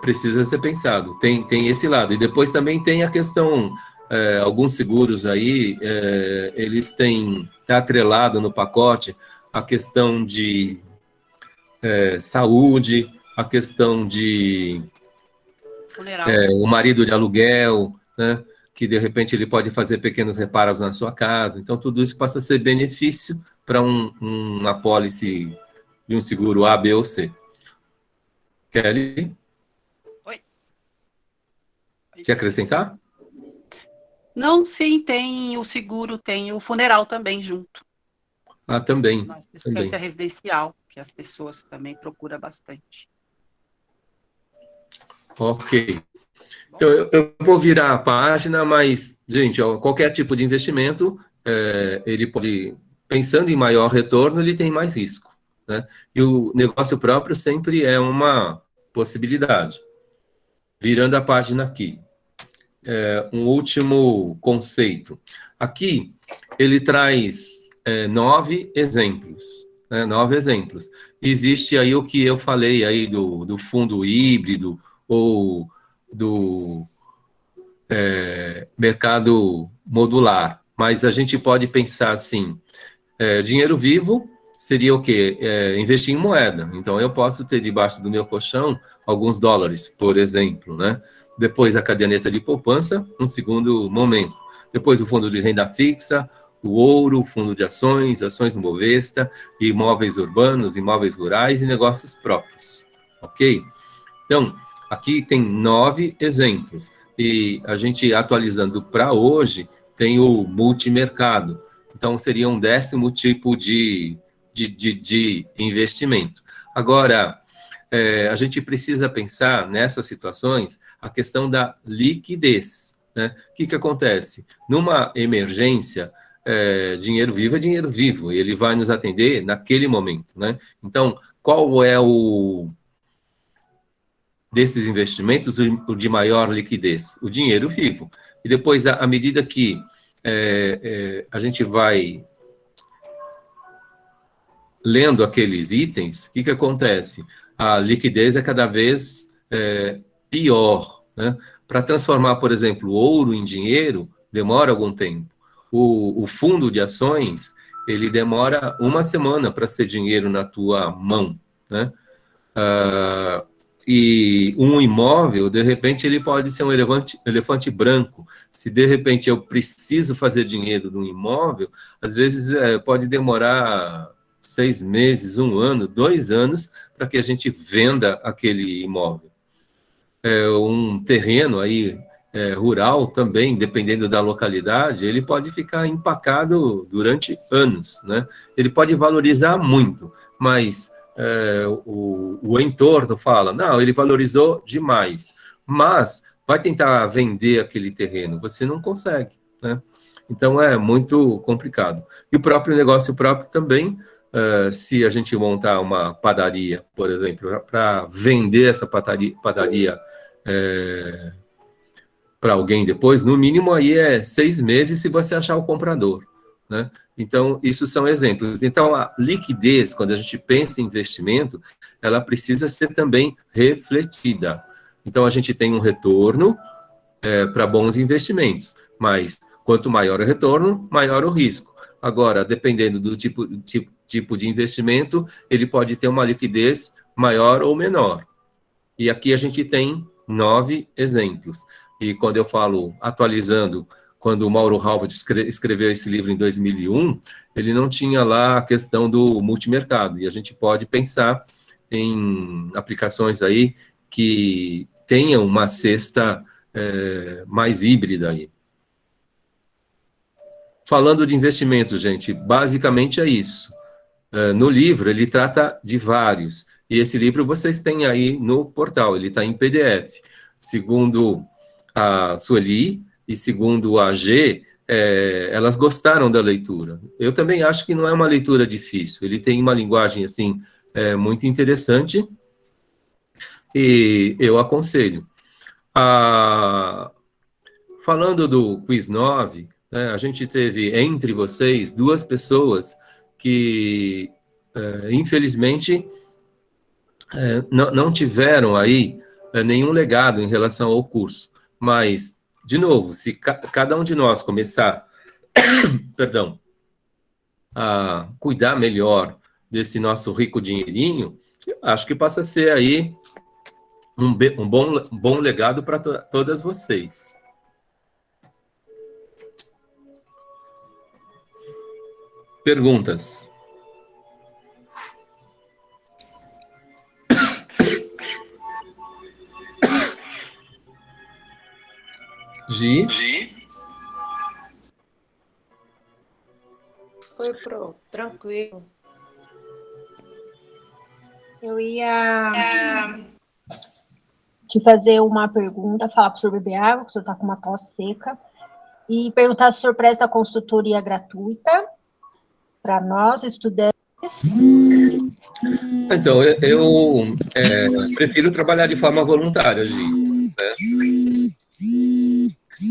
precisa ser pensado. Tem esse lado. E depois também tem a questão, alguns seguros aí, eles têm, tá atrelado no pacote, a questão de saúde, a questão de Funeral. o marido de aluguel, né? Que de repente ele pode fazer pequenos reparos na sua casa. Então, tudo isso passa a ser benefício para uma apólice de um seguro A, B ou C. Kelly, Oi. quer acrescentar? Não, sim, tem o seguro, tem o funeral também junto. Ah, também, Na assistência também. residencial, que as pessoas também procuram bastante. Ok. Então, eu vou virar a página, mas, gente, ó, qualquer tipo de investimento, ele pode, pensando em maior retorno, ele tem mais risco, né? E o negócio próprio sempre é uma possibilidade. Virando a página aqui, um último conceito. Aqui, ele traz 9 exemplos, né? 9 exemplos. Existe aí o que eu falei aí do fundo híbrido ou do mercado modular, mas a gente pode pensar assim, dinheiro vivo seria o quê? Investir em moeda. Então, eu posso ter debaixo do meu colchão alguns dólares, por exemplo, né? Depois a caderneta de poupança, um segundo momento. Depois o fundo de renda fixa, o ouro, o fundo de ações, ações no Bovespa, imóveis urbanos, imóveis rurais e negócios próprios, ok? Então, aqui tem 9 exemplos. E a gente atualizando para hoje, tem o multimercado. Então, seria um 10º tipo de investimento. Agora, a gente precisa pensar nessas situações a questão da liquidez, né? O que acontece? Numa emergência, dinheiro vivo é dinheiro vivo, e ele vai nos atender naquele momento, né? Então, qual é desses investimentos o de maior liquidez? O dinheiro vivo. E depois, à medida que a gente vai lendo aqueles itens, o que acontece? A liquidez é cada vez pior, né? Para transformar, por exemplo, ouro em dinheiro, demora algum tempo. O fundo de ações, ele demora uma semana para ser dinheiro na tua mão, né? E um imóvel, de repente, ele pode ser um elefante branco. Se, de repente, eu preciso fazer dinheiro num imóvel, às vezes pode demorar 6 meses, 1 ano, 2 anos, para que a gente venda aquele imóvel. Um terreno aí rural também, dependendo da localidade, ele pode ficar empacado durante anos, né? Ele pode valorizar muito, mas o entorno fala, não, ele valorizou demais, mas vai tentar vender aquele terreno, você não consegue, né? Então é muito complicado. E o próprio negócio próprio também, se a gente montar uma padaria, por exemplo, para vender essa padaria para alguém depois, no mínimo aí 6 meses se você achar o comprador, né? Então, isso são exemplos. Então, a liquidez, quando a gente pensa em investimento, ela precisa ser também refletida. Então, a gente tem um retorno para bons investimentos, mas quanto maior o retorno, maior o risco. Agora, dependendo do tipo de investimento, ele pode ter uma liquidez maior ou menor. E aqui a gente tem 9 exemplos. E quando eu falo atualizando, quando o Mauro Halbert escreveu esse livro em 2001, ele não tinha lá a questão do multimercado. E a gente pode pensar em aplicações aí que tenham uma cesta mais híbrida aí. Falando de investimento, gente, basicamente é isso. No livro, ele trata de vários. E esse livro vocês têm aí no portal, ele está em PDF. Segundo a Sueli e segundo a G, elas gostaram da leitura. Eu também acho que não é uma leitura difícil, ele tem uma linguagem, assim, muito interessante, e eu aconselho. Falando do Quiz 9, né, a gente teve entre vocês 2 pessoas que, infelizmente, não tiveram aí nenhum legado em relação ao curso. Mas, de novo, se cada um de nós começar, perdão, a cuidar melhor desse nosso rico dinheirinho, acho que passa a ser aí um bom legado para todas vocês. Perguntas? Gi? Foi tranquilo. Eu ia te fazer uma pergunta, falar para o senhor beber água, que o senhor está com uma tosse seca, e perguntar se o senhor presta consultoria gratuita para nós, estudantes. Então, eu prefiro trabalhar de forma voluntária, Gi, né?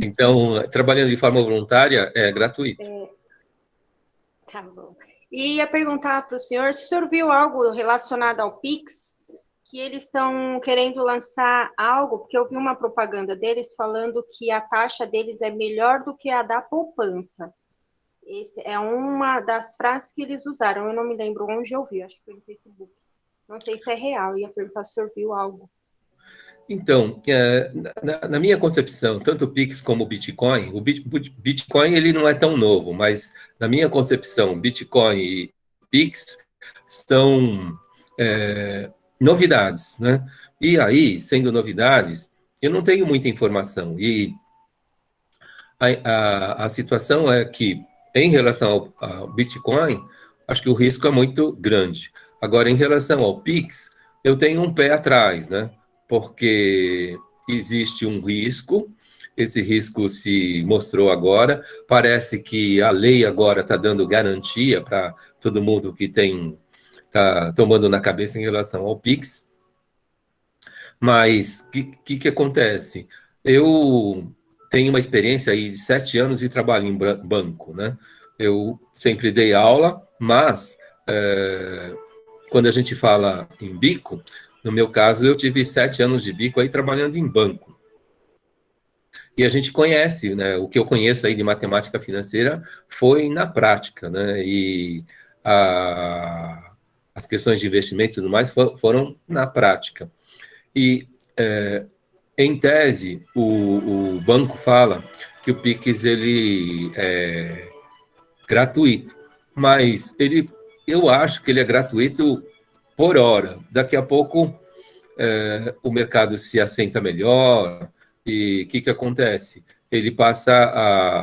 Então, trabalhando de forma voluntária é gratuito. Tá bom. E ia perguntar para o senhor se o senhor viu algo relacionado ao Pix, que eles estão querendo lançar algo, porque eu vi uma propaganda deles falando que a taxa deles é melhor do que a da poupança. Essa é uma das frases que eles usaram, eu não me lembro onde eu vi, acho que foi no Facebook. Não sei se é real, ia perguntar se o senhor viu algo. Então, na minha concepção, tanto o Pix como o Bitcoin, Bitcoin ele não é tão novo, mas na minha concepção, Bitcoin e Pix são novidades, né? E aí, sendo novidades, eu não tenho muita informação. E a situação é que, em relação ao Bitcoin, acho que o risco é muito grande. Agora, em relação ao Pix, eu tenho um pé atrás, né? Porque existe um risco, esse risco se mostrou agora, parece que a lei agora está dando garantia para todo mundo que está tomando na cabeça em relação ao Pix, mas o que acontece? Eu tenho uma experiência aí de 7 anos de trabalho em banco, né? Eu sempre dei aula, mas quando a gente fala em bico, no meu caso, eu tive 7 anos de bico aí trabalhando em banco. E a gente conhece, né? O que eu conheço aí de matemática financeira foi na prática, né? E as questões de investimento e tudo mais foram na prática. E, em tese, o banco fala que o Pix ele é gratuito, mas eu acho que ele é gratuito por hora. Daqui a pouco o mercado se assenta melhor e o que acontece? Ele passa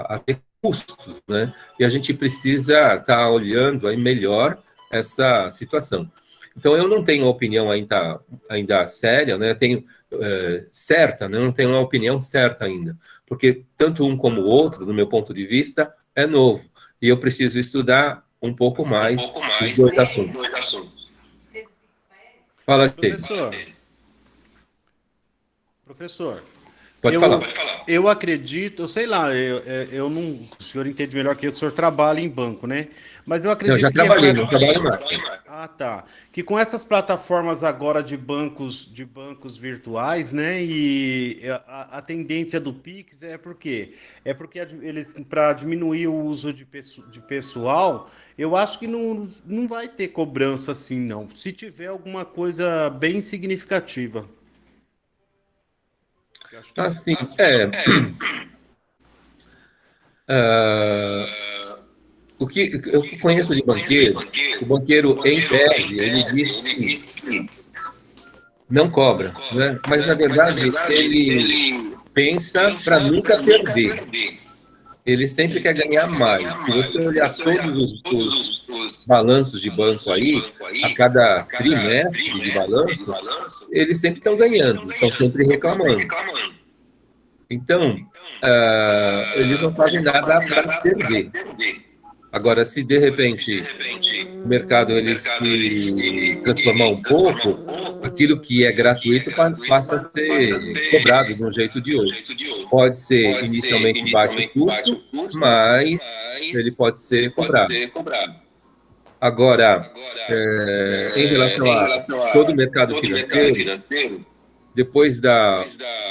a ter custos, né? E a gente precisa estar olhando aí melhor essa situação. Então, eu não tenho uma opinião ainda séria, né? Tenho certa, né? Não tenho uma opinião certa ainda, porque tanto um como o outro, do meu ponto de vista, é novo. E eu preciso estudar um pouco mais os dois assuntos. Fala, Professor. Pode falar. Eu acredito, eu sei lá, eu não, o senhor entende melhor que eu, que o senhor trabalha em banco, né? Mas eu acredito eu já trabalhei, não trabalho mais. Ah, tá. Que com essas plataformas agora de bancos virtuais, né? E a tendência do Pix é por quê? É porque eles, para diminuir o uso de pessoal, eu acho que não vai ter cobrança assim, não. Se tiver alguma coisa bem significativa. Assim, o que eu conheço de banqueiro, o banqueiro, em tese, ele diz que não cobra, né? Mas, na verdade, ele pensa para nunca perder. Ele sempre quer ganhar mais. Se você olhar todos os balanços de banco aí, a cada trimestre de balanço, eles sempre estão ganhando, estão sempre reclamando. Então, eles não fazem nada para perder. Agora, se de repente o mercado ele se transformar um pouco, aquilo que é gratuito passa a ser cobrado de um jeito ou de outro. Pode ser inicialmente baixo custo, mas ele pode ser cobrado. Agora, em relação a todo o mercado financeiro, depois da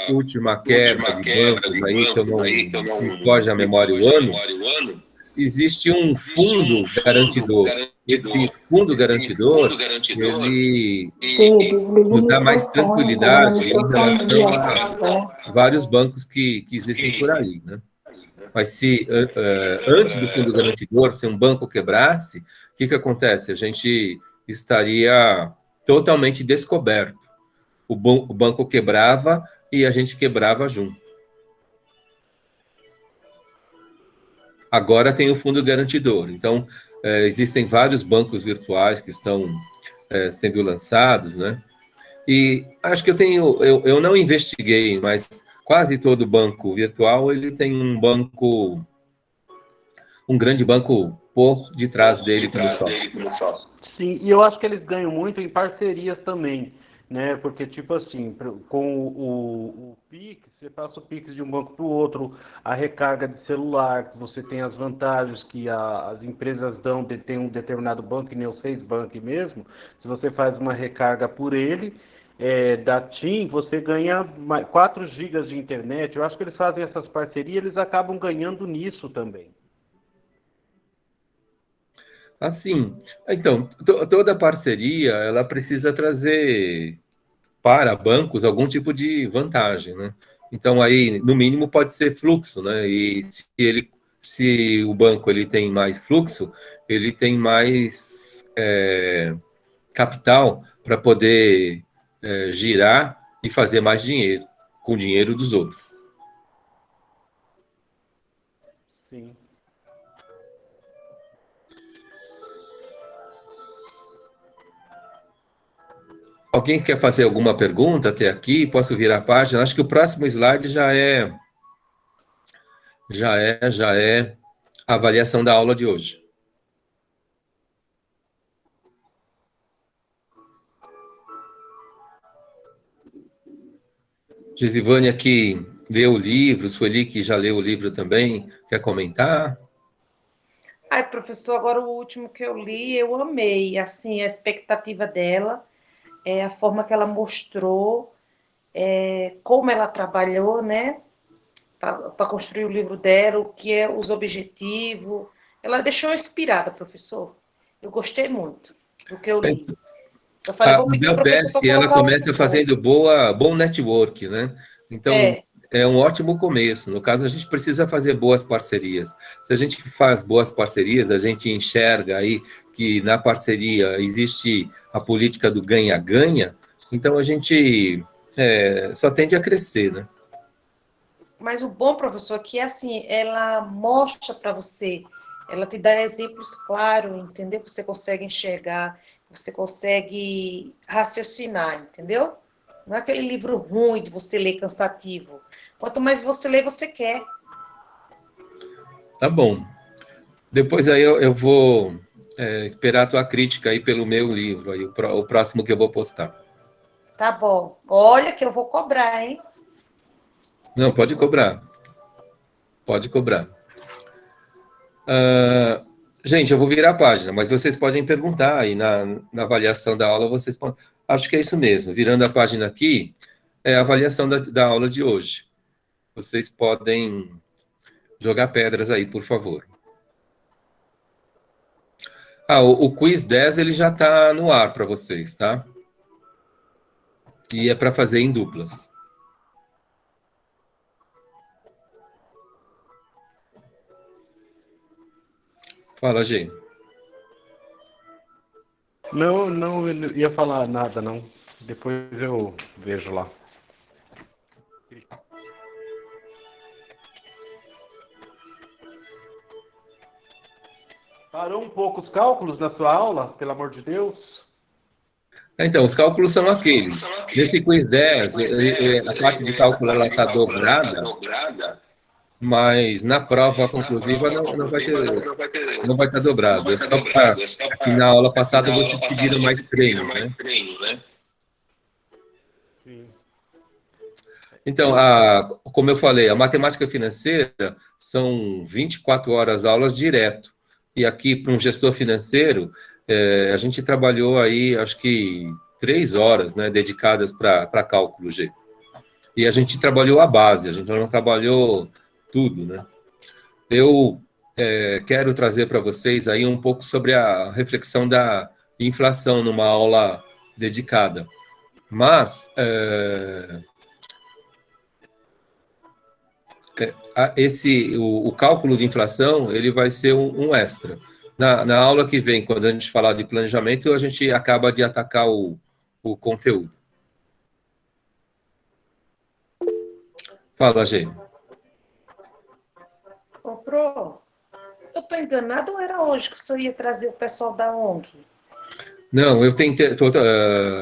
última quebra de bancos aí, que eu não me foge a memória o ano, existe um fundo garantidor. Esse fundo garantidor, ele nos dá mais tranquilidade em relação a vários bancos que existem por aí, né? Mas se antes do fundo garantidor, se um banco quebrasse, o que acontece? A gente estaria totalmente descoberto. O banco quebrava e a gente quebrava junto. Agora tem o fundo garantidor. Então, existem vários bancos virtuais que estão sendo lançados, né? E acho que eu não investiguei, mas quase todo banco virtual ele tem um grande banco por detrás dele como sócio. Sim, e eu acho que eles ganham muito em parcerias também, né? Porque, tipo assim, com o Pix, você passa o Pix de um banco para o outro, a recarga de celular, você tem as vantagens que as empresas dão, tem um determinado banco, que nem o Seis Bank mesmo, se você faz uma recarga por ele, da TIM, você ganha 4 GB de internet. Eu acho que eles fazem essas parcerias, eles acabam ganhando nisso também. Assim, então, toda parceria, ela precisa trazer para bancos algum tipo de vantagem, né? Então, aí, no mínimo, pode ser fluxo, né? E se o banco ele tem mais fluxo, ele tem mais capital para poder girar e fazer mais dinheiro com o dinheiro dos outros. Sim. Alguém quer fazer alguma pergunta até aqui? Posso virar a página? Acho que o próximo slide já é a avaliação da aula de hoje. Gesivânia que leu o livro, Sueli que já leu o livro também, quer comentar? Ai, professor, agora o último que eu li, eu amei, assim, a expectativa dela, a forma que ela mostrou, como ela trabalhou, né, para construir o livro dela, o que é os objetivos. Ela deixou inspirada, professor. Eu gostei muito do que eu li. Eu falei, A vou pedir ao Bel professor Pesce, ela colocar começa fazendo bom network, né? Então, é um ótimo começo. No caso, a gente precisa fazer boas parcerias. Se a gente faz boas parcerias, a gente enxerga aí que na parceria existe a política do ganha-ganha, então a gente só tende a crescer, né? Mas o bom, professor, é que assim, ela mostra para você, ela te dá exemplos claros, entendeu? Você consegue enxergar, você consegue raciocinar, entendeu? Não é aquele livro ruim de você ler cansativo. Quanto mais você lê, você quer. Tá bom. Depois aí eu vou esperar a tua crítica aí pelo meu livro, aí, o próximo que eu vou postar. Tá bom. Olha que eu vou cobrar, hein? Não, pode cobrar. Pode cobrar. Gente, eu vou virar a página, mas vocês podem perguntar aí na avaliação da aula, vocês podem... Acho que é isso mesmo. Virando a página aqui, é a avaliação da aula de hoje. Vocês podem jogar pedras aí, por favor. O Quiz 10, ele já está no ar para vocês, tá? E é para fazer em duplas. Fala, Gê. Não ia falar nada, não. Depois eu vejo lá. Parou um pouco os cálculos na sua aula, pelo amor de Deus? Então, os cálculos são aqueles. Nesse Quiz 10, a parte de cálculo está dobrada. mas na prova conclusiva não vai estar dobrado. É só para que na aula passada vocês pediram mais treino, né? Então, como eu falei, a matemática financeira são 24 horas aulas direto. E aqui, para um gestor financeiro, a gente trabalhou aí, acho que 3 horas, né, dedicadas para cálculo G. E a gente trabalhou a base, a gente não trabalhou tudo, né? Eu quero trazer para vocês aí um pouco sobre a reflexão da inflação numa aula dedicada. Mas o cálculo de inflação ele vai ser um extra. Na aula que vem, quando a gente falar de planejamento, a gente acaba de atacar o conteúdo. Fala, Gê. Ô, Pro, eu estou enganado ou era hoje que o senhor ia trazer o pessoal da ONG? Não, eu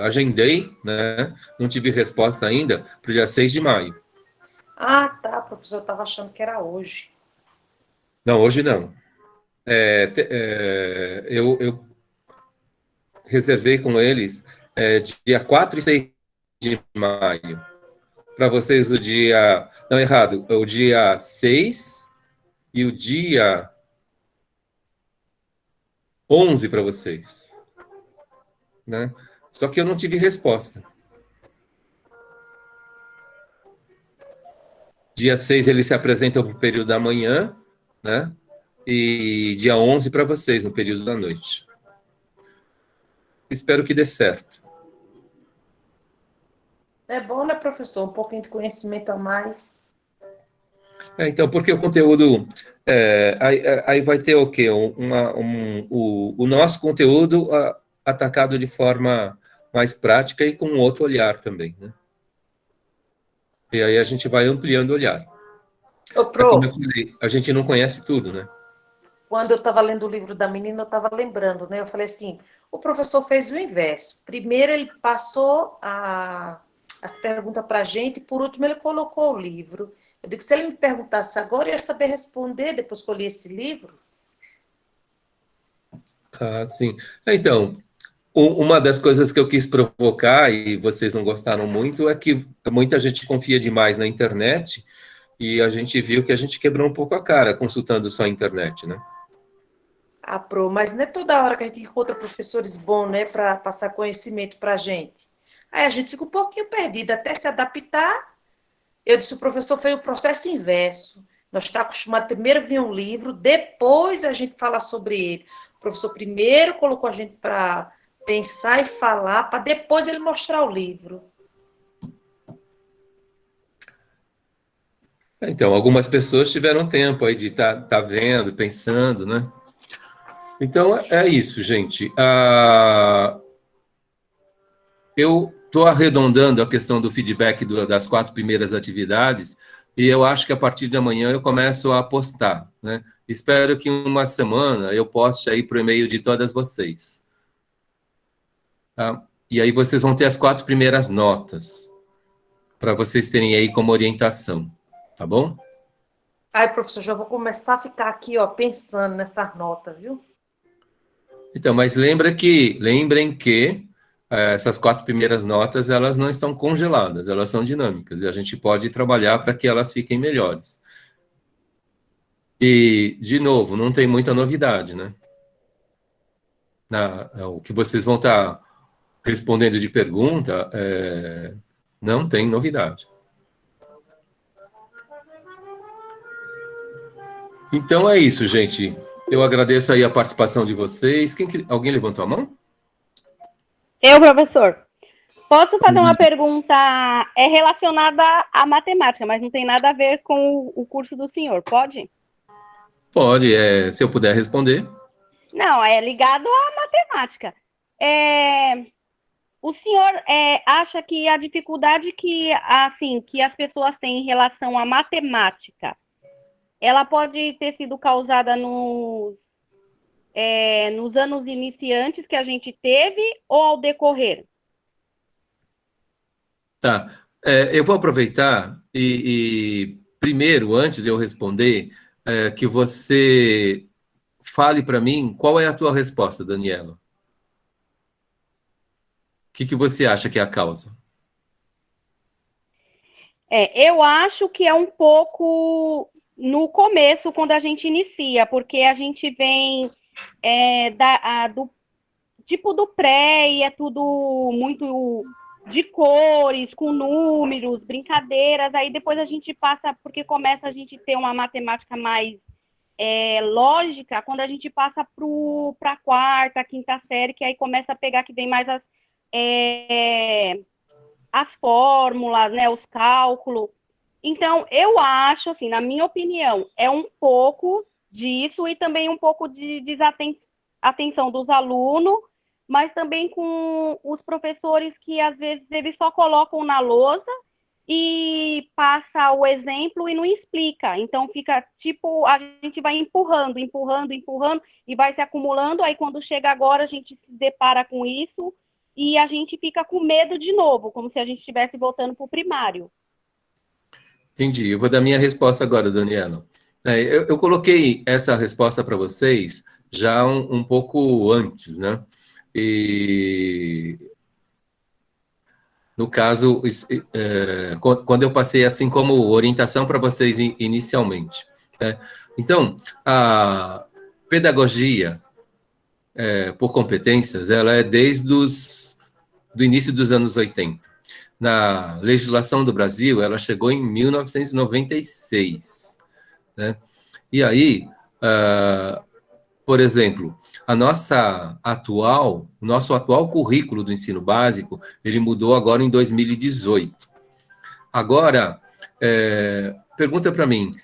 agendei, né? Não tive resposta ainda para o dia 6 de maio. Ah, tá, professor, eu estava achando que era hoje. Não, hoje não. Eu reservei com eles dia 4 e 6 de maio. Para vocês o dia... Não, errado. O dia 6 e o dia 11 para vocês. Né? Só que eu não tive resposta. Dia 6 eles se apresentam para o período da manhã, né? E dia 11 para vocês, no período da noite. Espero que dê certo. É bom, né, professor? Um pouquinho de conhecimento a mais. Então, porque o conteúdo... aí vai ter o quê? O nosso conteúdo atacado de forma mais prática e com outro olhar também, né? E aí a gente vai ampliando o olhar. Ô, Pro, como eu falei, a gente não conhece tudo, né? quando eu estava lendo o livro da menina, eu estava lembrando, né? Eu falei assim, o professor fez o inverso. Primeiro ele passou as perguntas para a gente, e por último ele colocou o livro. Eu digo, se ele me perguntasse agora, eu ia saber responder depois que eu li esse livro. Ah, sim. Então, uma das coisas que eu quis provocar, e vocês não gostaram muito, é que muita gente confia demais na internet, e a gente viu que a gente quebrou um pouco a cara consultando só a internet, né? Ah, Pro, mas não é toda hora que a gente encontra professores bons, né, para passar conhecimento para a gente. Aí a gente fica um pouquinho perdido até se adaptar. Eu disse, o professor fez o processo inverso. Nós estamos acostumados, primeiro vir um livro, depois a gente fala sobre ele. O professor primeiro colocou a gente para pensar e falar, para depois ele mostrar o livro. Então, algumas pessoas tiveram tempo aí de tá vendo, pensando, né? Então, é isso, gente. Eu estou arredondando a questão do feedback das 4 primeiras atividades e eu acho que a partir de amanhã eu começo a postar, né? Espero que em uma semana eu poste aí para o e-mail de todas vocês. Tá? E aí vocês vão ter as 4 primeiras notas para vocês terem aí como orientação, tá bom? Ai, professor, já vou começar a ficar aqui, ó, pensando nessas notas, viu? Então, mas lembrem que essas 4 primeiras notas, elas não estão congeladas, elas são dinâmicas, e a gente pode trabalhar para que elas fiquem melhores. E, de novo, não tem muita novidade, né? O que vocês vão estar respondendo de pergunta, não tem novidade. Então é isso, gente. Eu agradeço aí a participação de vocês. Alguém levantou a mão? Eu, professor. Posso fazer uma pergunta relacionada à matemática, mas não tem nada a ver com o curso do senhor, pode? Pode, se eu puder responder. Não, é ligado à matemática. O senhor acha que a dificuldade que as pessoas têm em relação à matemática, ela pode ter sido causada nos anos iniciantes que a gente teve ou ao decorrer? Tá. Eu vou aproveitar e primeiro, antes de eu responder, que você fale para mim qual é a tua resposta, Daniela. O que você acha que é a causa? Eu acho que é um pouco no começo, quando a gente inicia, porque a gente vem do tipo do pré e é tudo muito de cores, com números, brincadeiras, aí depois a gente passa, porque começa a gente ter uma matemática mais lógica, quando a gente passa para a quarta, quinta série, que aí começa a pegar que vem mais as fórmulas, né, os cálculos. Então, eu acho, assim, na minha opinião, é um pouco disso e também um pouco de desatenção dos alunos, mas também com os professores que, às vezes, eles só colocam na lousa e passa o exemplo e não explica. Então, fica tipo, a gente vai empurrando e vai se acumulando, aí quando chega agora a gente se depara com isso e a gente fica com medo de novo, como se a gente estivesse voltando para o primário. Entendi. Eu vou dar minha resposta agora, Daniela. Eu coloquei essa resposta para vocês já um pouco antes, né? E, no caso, quando eu passei assim como orientação para vocês inicialmente. Né? Então, a pedagogia por competências, ela é desde do início dos anos 80. Na legislação do Brasil, ela chegou em 1996. Né? E aí, por exemplo, o nosso atual currículo do ensino básico, ele mudou agora em 2018. Agora, pergunta para mim,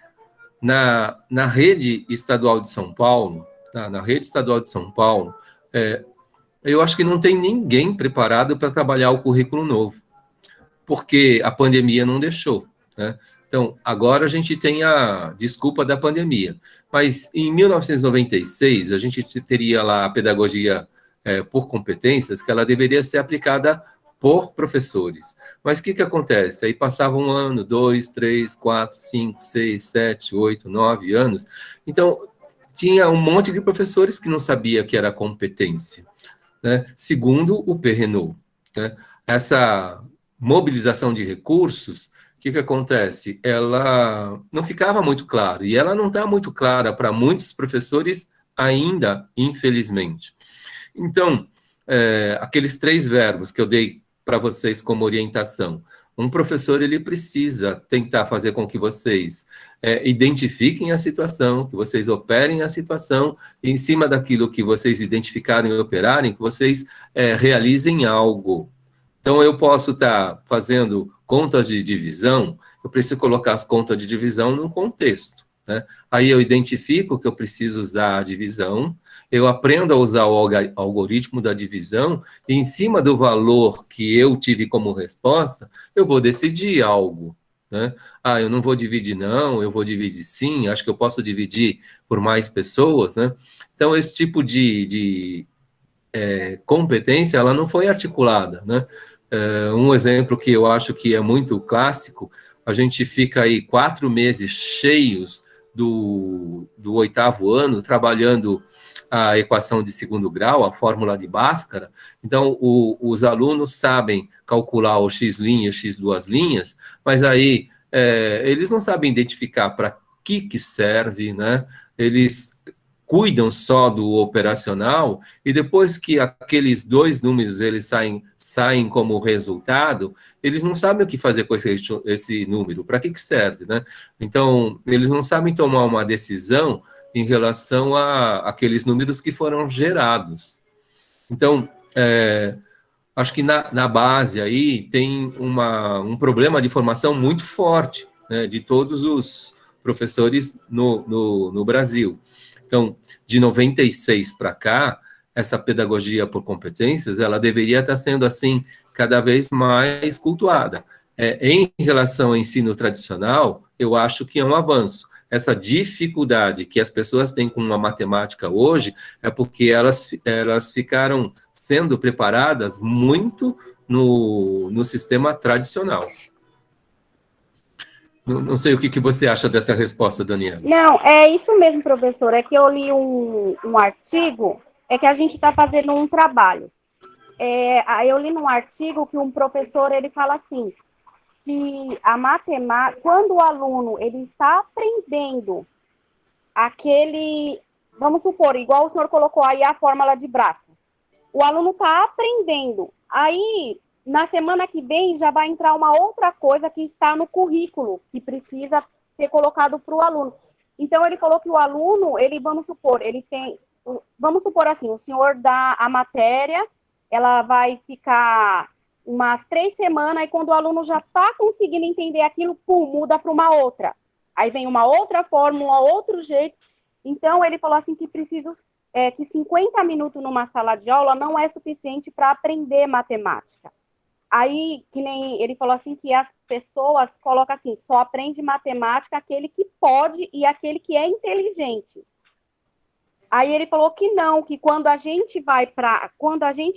na rede estadual de São Paulo, eu acho que não tem ninguém preparado para trabalhar o currículo novo, porque a pandemia não deixou, né? Então, agora a gente tem a desculpa da pandemia, mas em 1996 a gente teria lá a pedagogia por competências, que ela deveria ser aplicada por professores. Mas o que acontece? Aí passava 1 ano, 2, 3, 4, 5, 6, 7, 8, 9 anos, então tinha um monte de professores que não sabia que era competência, né? Segundo o Perrenot, né? Essa mobilização de recursos, o que acontece? Ela não ficava muito clara, e ela não está muito clara para muitos professores ainda, infelizmente. Então, aqueles 3 verbos que eu dei para vocês como orientação, um professor ele precisa tentar fazer com que vocês identifiquem a situação, que vocês operem a situação, e em cima daquilo que vocês identificarem e operarem, que vocês realizem algo. Então, eu posso estar fazendo contas de divisão, eu preciso colocar as contas de divisão num contexto, né? Aí eu identifico que eu preciso usar a divisão, eu aprendo a usar o algoritmo da divisão, e em cima do valor que eu tive como resposta, eu vou decidir algo, né? Eu não vou dividir não, eu vou dividir sim, acho que eu posso dividir por mais pessoas, né? Então, esse tipo de competência, ela não foi articulada, né? Um exemplo que eu acho que é muito clássico, a gente fica aí 4 meses cheios do 8º ano, trabalhando a equação de 2º grau, a fórmula de Bhaskara. Então, os alunos sabem calcular o x' e o x 2 linhas, mas aí eles não sabem identificar para que serve, né? Eles cuidam só do operacional, e depois que aqueles 2 números eles saem como resultado, eles não sabem o que fazer com esse número, para que serve, né? Então, eles não sabem tomar uma decisão em relação a aqueles números que foram gerados. Então, acho que na base aí tem um problema de formação muito forte, né, de todos os professores no Brasil. Então, de 96 para cá, essa pedagogia por competências, ela deveria estar sendo, assim, cada vez mais cultuada. Em relação ao ensino tradicional, eu acho que é um avanço. Essa dificuldade que as pessoas têm com a matemática hoje é porque elas ficaram sendo preparadas muito no sistema tradicional. Não sei o que você acha dessa resposta, Daniela. Não, é isso mesmo, professor. É que eu li um artigo, é que a gente está fazendo um trabalho. Aí eu li num artigo que um professor, ele fala assim, que a matemática, quando o aluno ele está aprendendo aquele, vamos supor, igual o senhor colocou aí a fórmula de Bhaskara, o aluno está aprendendo, aí na semana que vem já vai entrar uma outra coisa que está no currículo, que precisa ser colocado para o aluno. Então ele falou que o aluno, vamos supor assim, o senhor dá a matéria, ela vai ficar umas 3 semanas, e quando o aluno já está conseguindo entender aquilo, pum, muda para uma outra. Aí vem uma outra fórmula, outro jeito. Então, ele falou assim que que 50 minutos numa sala de aula não é suficiente para aprender matemática. Aí, que nem ele falou assim, que as pessoas colocam assim, só aprende matemática aquele que pode e aquele que é inteligente. Aí ele falou que não, que quando a gente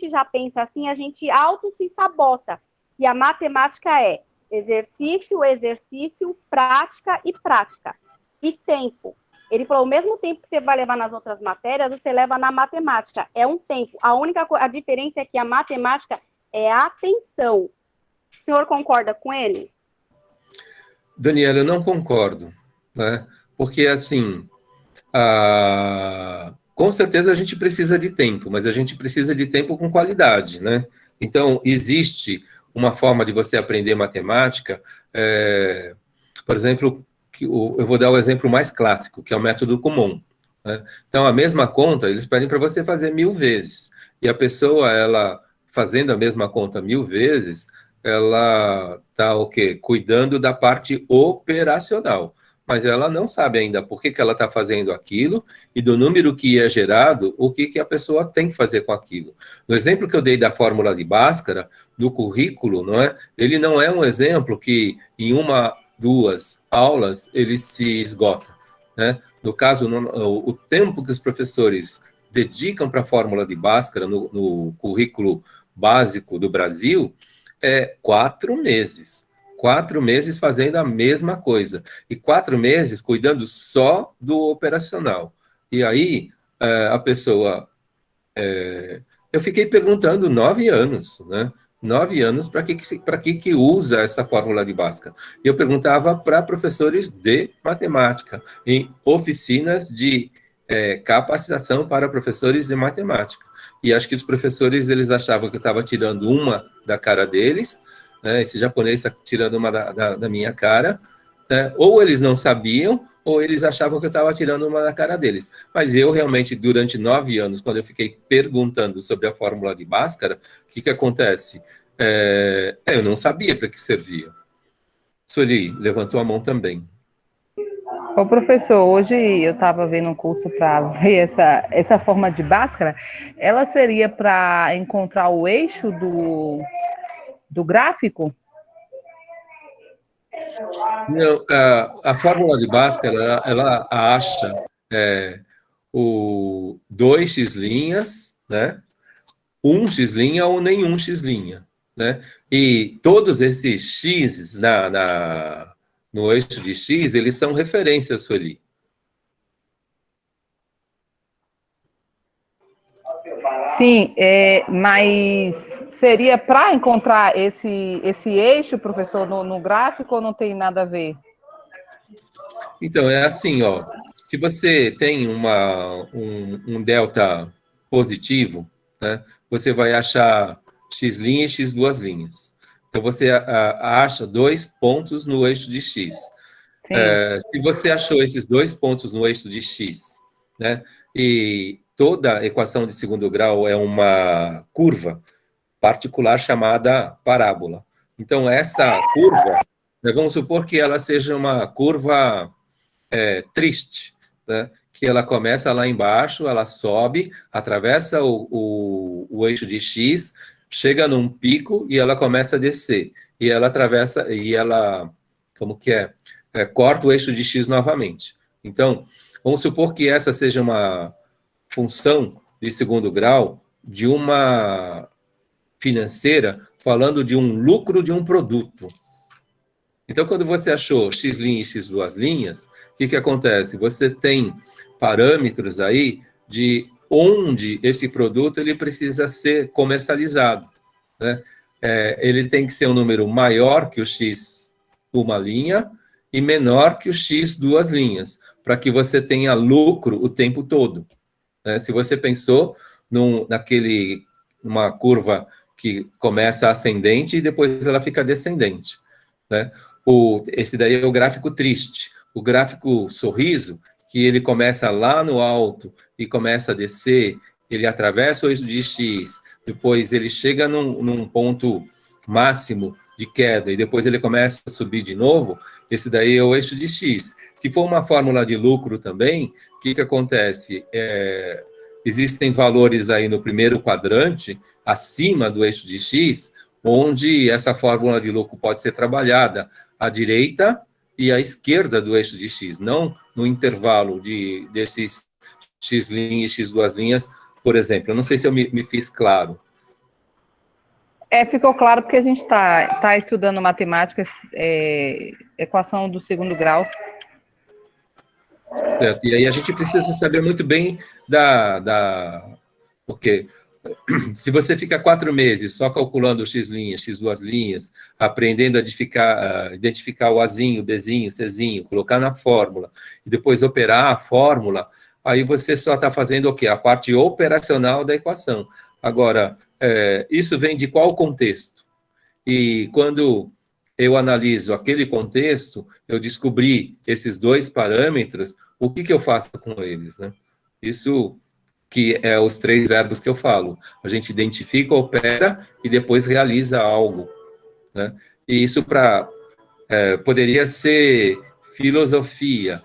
já pensa assim, a gente auto se sabota, que a matemática é exercício, exercício, prática e prática. E tempo. Ele falou, o mesmo tempo que você vai levar nas outras matérias, você leva na matemática. É um tempo. A diferença é que a matemática é a atenção. O senhor concorda com ele? Daniela, eu não concordo, né? Porque, assim, com certeza a gente precisa de tempo, mas a gente precisa de tempo com qualidade, né? Então, existe uma forma de você aprender matemática, por exemplo, eu vou dar o exemplo mais clássico, que é o método Kumon, né? Então, a mesma conta, eles pedem para você fazer 1000 vezes, e a pessoa, ela fazendo a mesma conta 1000 vezes, ela está o quê? Cuidando da parte operacional, mas ela não sabe ainda por que ela está fazendo aquilo e do número que é gerado, o que a pessoa tem que fazer com aquilo. No exemplo que eu dei da fórmula de Bhaskara, do currículo, não é? Ele não é um exemplo que em 1, 2 aulas ele se esgota, né? No caso, o tempo que os professores dedicam para a fórmula de Bhaskara no currículo básico do Brasil é 4 meses. 4 meses fazendo a mesma coisa. E 4 meses cuidando só do operacional. E aí, a pessoa... eu fiquei perguntando 9 anos, né? 9 anos, para que usa essa fórmula de Bhaskara? E eu perguntava para professores de matemática, em oficinas de capacitação para professores de matemática. E acho que os professores, eles achavam que eu estava tirando uma da cara deles, né? Esse japonês está tirando uma da minha cara, né? Ou eles não sabiam, ou eles achavam que eu estava tirando uma da cara deles. Mas eu realmente, durante 9 anos, quando eu fiquei perguntando sobre a fórmula de Bhaskara, o que acontece? Eu não sabia para que servia. Sueli levantou a mão também. Ô, professor, hoje eu estava vendo um curso para ver essa forma de Bhaskara. Ela seria para encontrar o eixo do gráfico? Não, a fórmula de Bhaskara, ela acha o 2x', né? 1x' ou nenhum x', né? E todos esses x no eixo de x, eles são referências, Sueli. Sim, mas seria para encontrar esse eixo, professor, no gráfico, ou não tem nada a ver? Então, é assim, ó. Se você tem um delta positivo, né, você vai achar x' e x'. Então, você acha 2 pontos no eixo de x. Se você achou esses 2 pontos no eixo de x, né, e toda equação de segundo grau é uma curva particular chamada parábola. Então, essa curva, vamos supor que ela seja uma curva triste, né, que ela começa lá embaixo, ela sobe, atravessa o eixo de x, chega num pico e ela começa a descer. E ela atravessa, como que corta o eixo de x novamente. Então, vamos supor que essa seja uma função de segundo grau de uma financeira falando de um lucro de um produto. Então, quando você achou x' e x duas linhas, o que acontece? Você tem parâmetros aí de onde esse produto ele precisa ser comercializado, né? Ele tem que ser um número maior que o x uma linha e menor que o x duas linhas, para que você tenha lucro o tempo todo, né? Se você pensou numa curva que começa ascendente e depois ela fica descendente, né? Esse daí é o gráfico triste. O gráfico sorriso, que ele começa lá no alto e começa a descer, ele atravessa o eixo de X, depois ele chega num ponto máximo de queda e depois ele começa a subir de novo, esse daí é o eixo de X. Se for uma fórmula de lucro também, o que acontece? Existem valores aí no primeiro quadrante, acima do eixo de X, onde essa fórmula de lucro pode ser trabalhada à direita e à esquerda do eixo de X, não no intervalo desses X' e X duas linhas, por exemplo. Eu não sei se eu me fiz claro. Ficou claro porque a gente está estudando matemática, equação do segundo grau. Certo, e aí a gente precisa saber muito bem porque se você fica 4 meses só calculando x', x duas linhas, aprendendo a identificar o Azinho, o Bzinho, o Czinho, colocar na fórmula, e depois operar a fórmula, aí você só está fazendo o quê? A parte operacional da equação. Agora, isso vem de qual contexto? E quando eu analiso aquele contexto, eu descobri esses 2 parâmetros, o que eu faço com eles, né? Isso que é os 3 verbos que eu falo. A gente identifica, opera e depois realiza algo, né? E isso poderia ser filosofia,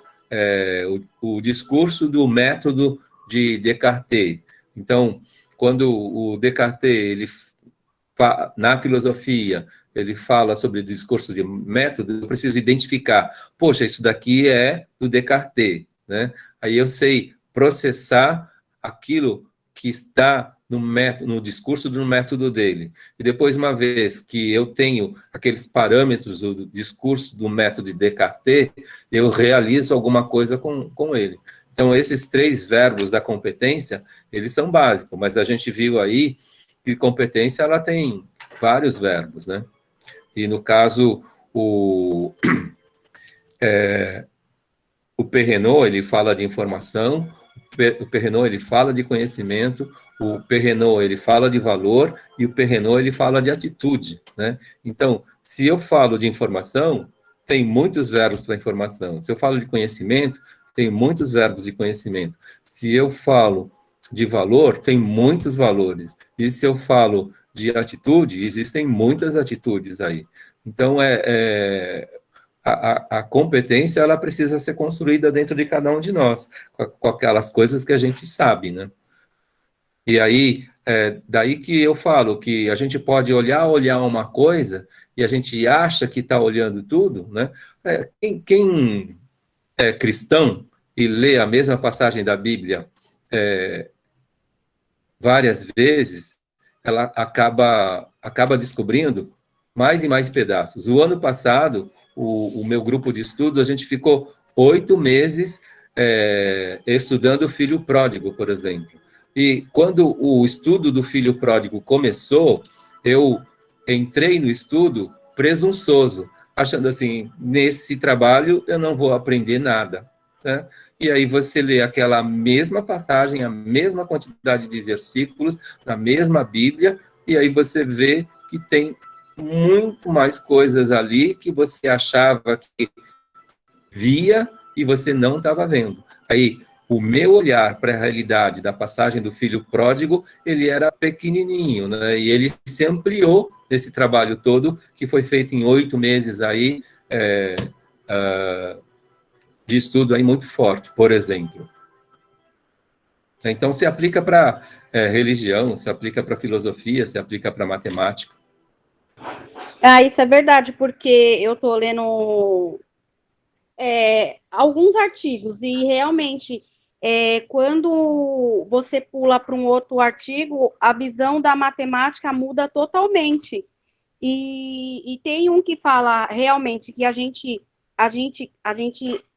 o discurso do método de Descartes. Então, quando o Descartes, na filosofia, ele fala sobre o discurso de método, eu preciso identificar, poxa, isso daqui é do Descartes, né? Aí eu sei processar aquilo que está no discurso do método dele. E depois, uma vez que eu tenho aqueles parâmetros do discurso do método de Descartes, eu realizo alguma coisa com ele. Então, esses 3 verbos da competência, eles são básicos, mas a gente viu aí que competência, ela tem vários verbos, né? E, no caso, o Perrenot, ele fala de informação, o Perrenot, ele fala de conhecimento, o Perrenot, ele fala de valor, e o Perrenot, ele fala de atitude, né? Então, se eu falo de informação, tem muitos verbos para informação. Se eu falo de conhecimento, tem muitos verbos de conhecimento. Se eu falo de valor, tem muitos valores. E se eu falo de atitude, existem muitas atitudes aí. Então, a competência, ela precisa ser construída dentro de cada um de nós, com aquelas coisas que a gente sabe, né? E aí, daí que eu falo que a gente pode olhar uma coisa e a gente acha que está olhando tudo, né? Quem é cristão e lê a mesma passagem da Bíblia várias vezes, ela acaba descobrindo mais e mais pedaços. O ano passado, o meu grupo de estudo, a gente ficou 8 meses estudando o filho pródigo, por exemplo. E quando o estudo do filho pródigo começou, eu entrei no estudo presunçoso, achando assim, nesse trabalho eu não vou aprender nada, né? E aí você lê aquela mesma passagem, a mesma quantidade de versículos, na mesma Bíblia, e aí você vê que tem muito mais coisas ali que você achava que via e você não estava vendo. Aí, o meu olhar para a realidade da passagem do filho pródigo, ele era pequenininho, né? E ele se ampliou nesse trabalho todo, que foi feito em 8 meses aí, de estudo aí muito forte, por exemplo. Então, se aplica para religião, se aplica para filosofia, se aplica para matemática. Isso é verdade, porque eu estou lendo alguns artigos e realmente quando você pula para um outro artigo, a visão da matemática muda totalmente. E tem um que fala realmente que a gente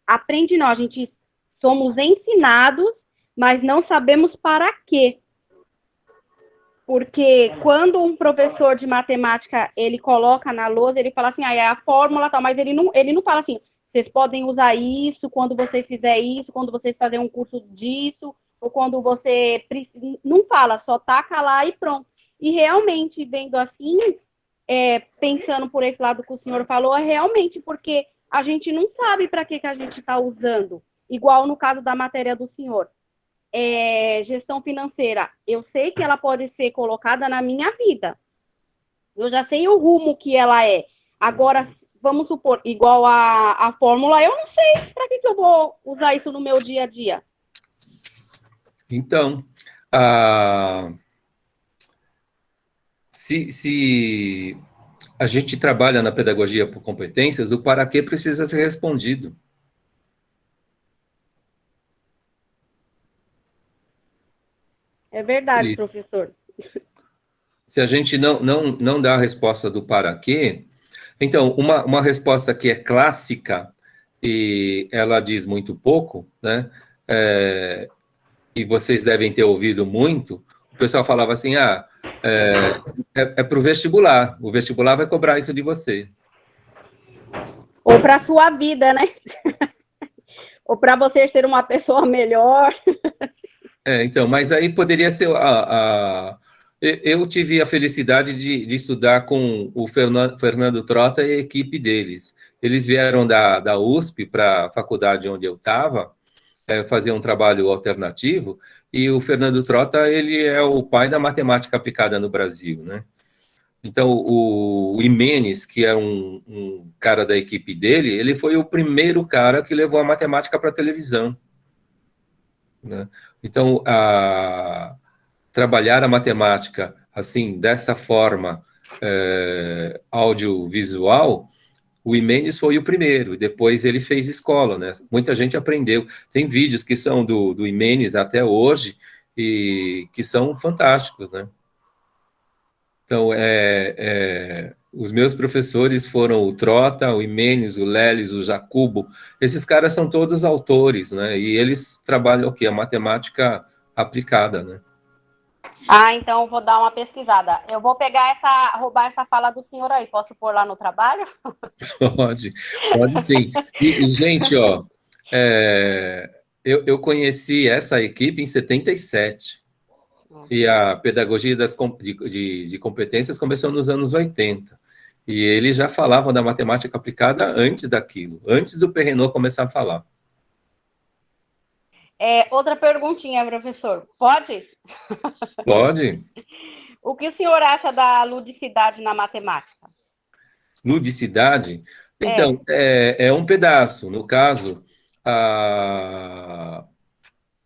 aprende, não, a gente somos ensinados, mas não sabemos para quê. Porque quando um professor de matemática, ele coloca na lousa, ele fala assim, é a fórmula tal, mas ele não fala assim, vocês podem usar isso quando vocês fizerem isso, quando vocês fazerem um curso disso, ou quando você... Não fala, só taca lá e pronto. E realmente, vendo assim, pensando por esse lado que o senhor falou, é realmente porque a gente não sabe para que a gente está usando. Igual no caso da matéria do senhor. Gestão financeira, eu sei que ela pode ser colocada na minha vida. Eu já sei o rumo que ela é. Agora, vamos supor, igual a fórmula, eu não sei para que eu vou usar isso no meu dia a dia. Então, se a gente trabalha na pedagogia por competências, o para quê precisa ser respondido. É verdade, professor. Se a gente não dá a resposta do para quê, então, uma resposta que é clássica e ela diz muito pouco, né? E vocês devem ter ouvido muito, o pessoal falava assim, para o vestibular vai cobrar isso de você. Ou para a sua vida, né? Ou para você ser uma pessoa melhor. Então, mas aí poderia ser... Eu tive a felicidade de estudar com o Fernando Trota e a equipe deles. Eles vieram da USP para a faculdade onde eu estava, fazer um trabalho alternativo, e o Fernando Trota, ele é o pai da matemática aplicada no Brasil, né? Então, o Imenes, que é um cara da equipe dele, ele foi o primeiro cara que levou a matemática para a televisão, né? Então, trabalhar a matemática, assim, dessa forma audiovisual, o Imenes foi o primeiro, e depois ele fez escola, né? Muita gente aprendeu. Tem vídeos que são do Imenes até hoje, e que são fantásticos, né? Então, os meus professores foram o Trota, o Imenes, o Leles, o Jacubo. Esses caras são todos autores, né? E eles trabalham o quê? A matemática aplicada, né? Então vou dar uma pesquisada. Eu vou roubar essa fala do senhor aí. Posso pôr lá no trabalho? Pode sim. E gente, eu conheci essa equipe em 77. E a pedagogia de competências começou nos anos 80. E eles já falavam da matemática aplicada antes daquilo, antes do Perrenot começar a falar. Outra perguntinha, professor. Pode? Pode. O que o senhor acha da ludicidade na matemática? Ludicidade? Então, é um pedaço. No caso,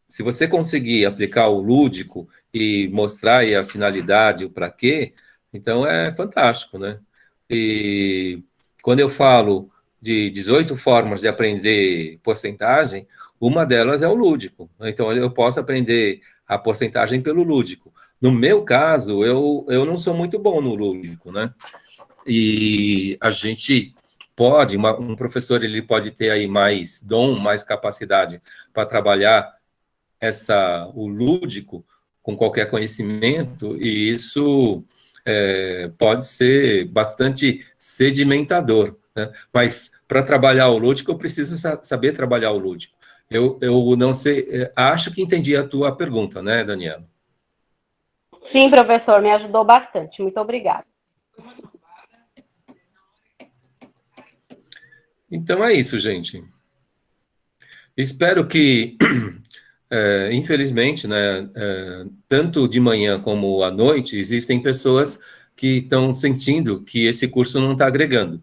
se você conseguir aplicar o lúdico e mostrar aí a finalidade, o para quê, então é fantástico, né? E quando eu falo de 18 formas de aprender porcentagem, uma delas é o lúdico. Então, eu posso aprender a porcentagem pelo lúdico. No meu caso, eu não sou muito bom no lúdico, né? E a gente pode, um professor ele pode ter aí mais dom, mais capacidade para trabalhar o lúdico com qualquer conhecimento, e isso pode ser bastante sedimentador, né? Mas para trabalhar o lúdico, eu preciso saber trabalhar o lúdico. Eu não sei, acho que entendi a tua pergunta, né, Daniela? Sim, professor, me ajudou bastante. Muito obrigada. Então é isso, gente. Espero que, infelizmente, né, tanto de manhã como à noite, existem pessoas que estão sentindo que esse curso não está agregando.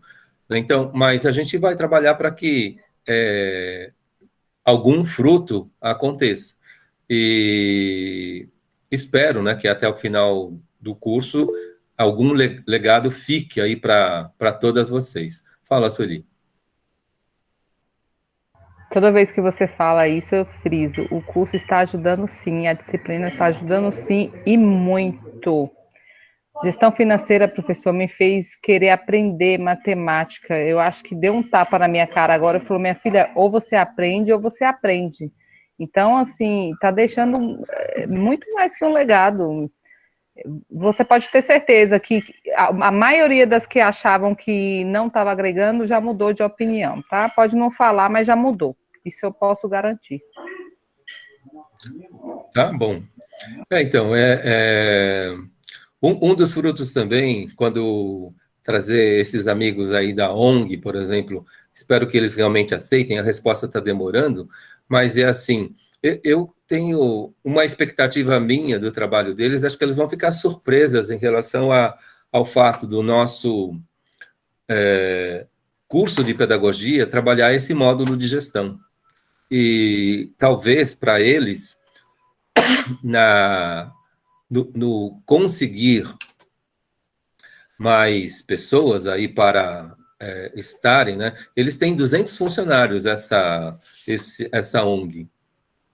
Então, mas a gente vai trabalhar para que algum fruto aconteça. E espero, né, que até o final do curso algum legado fique aí para todas vocês. Fala, Sueli. Toda vez que você fala isso, eu friso. O curso está ajudando sim, a disciplina está ajudando sim, e muito. Gestão financeira, professor, me fez querer aprender matemática. Eu acho que deu um tapa na minha cara agora e falou, minha filha, ou você aprende ou você aprende. Então, assim, está deixando muito mais que um legado. Você pode ter certeza que a maioria das que achavam que não estava agregando já mudou de opinião, tá? Pode não falar, mas já mudou. Isso eu posso garantir. Tá bom. Então, um dos frutos também, quando trazer esses amigos aí da ONG, por exemplo, espero que eles realmente aceitem, a resposta está demorando, mas é assim, eu tenho uma expectativa minha do trabalho deles, acho que eles vão ficar surpresas em relação ao fato do nosso curso de pedagogia trabalhar esse módulo de gestão. E talvez para eles, no conseguir mais pessoas aí para estarem, né? Eles têm 200 funcionários, essa ONG,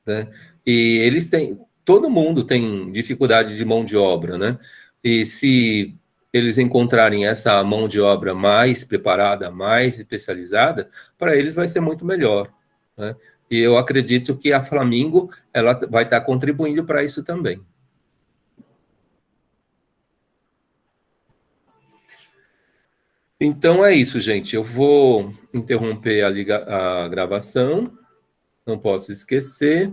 né? E eles têm, todo mundo tem dificuldade de mão de obra, né? E se eles encontrarem essa mão de obra mais preparada, mais especializada, para eles vai ser muito melhor, né? E eu acredito que a Flamingo, ela vai estar contribuindo para isso também. Então é isso, gente. Eu vou interromper a gravação. Não posso esquecer.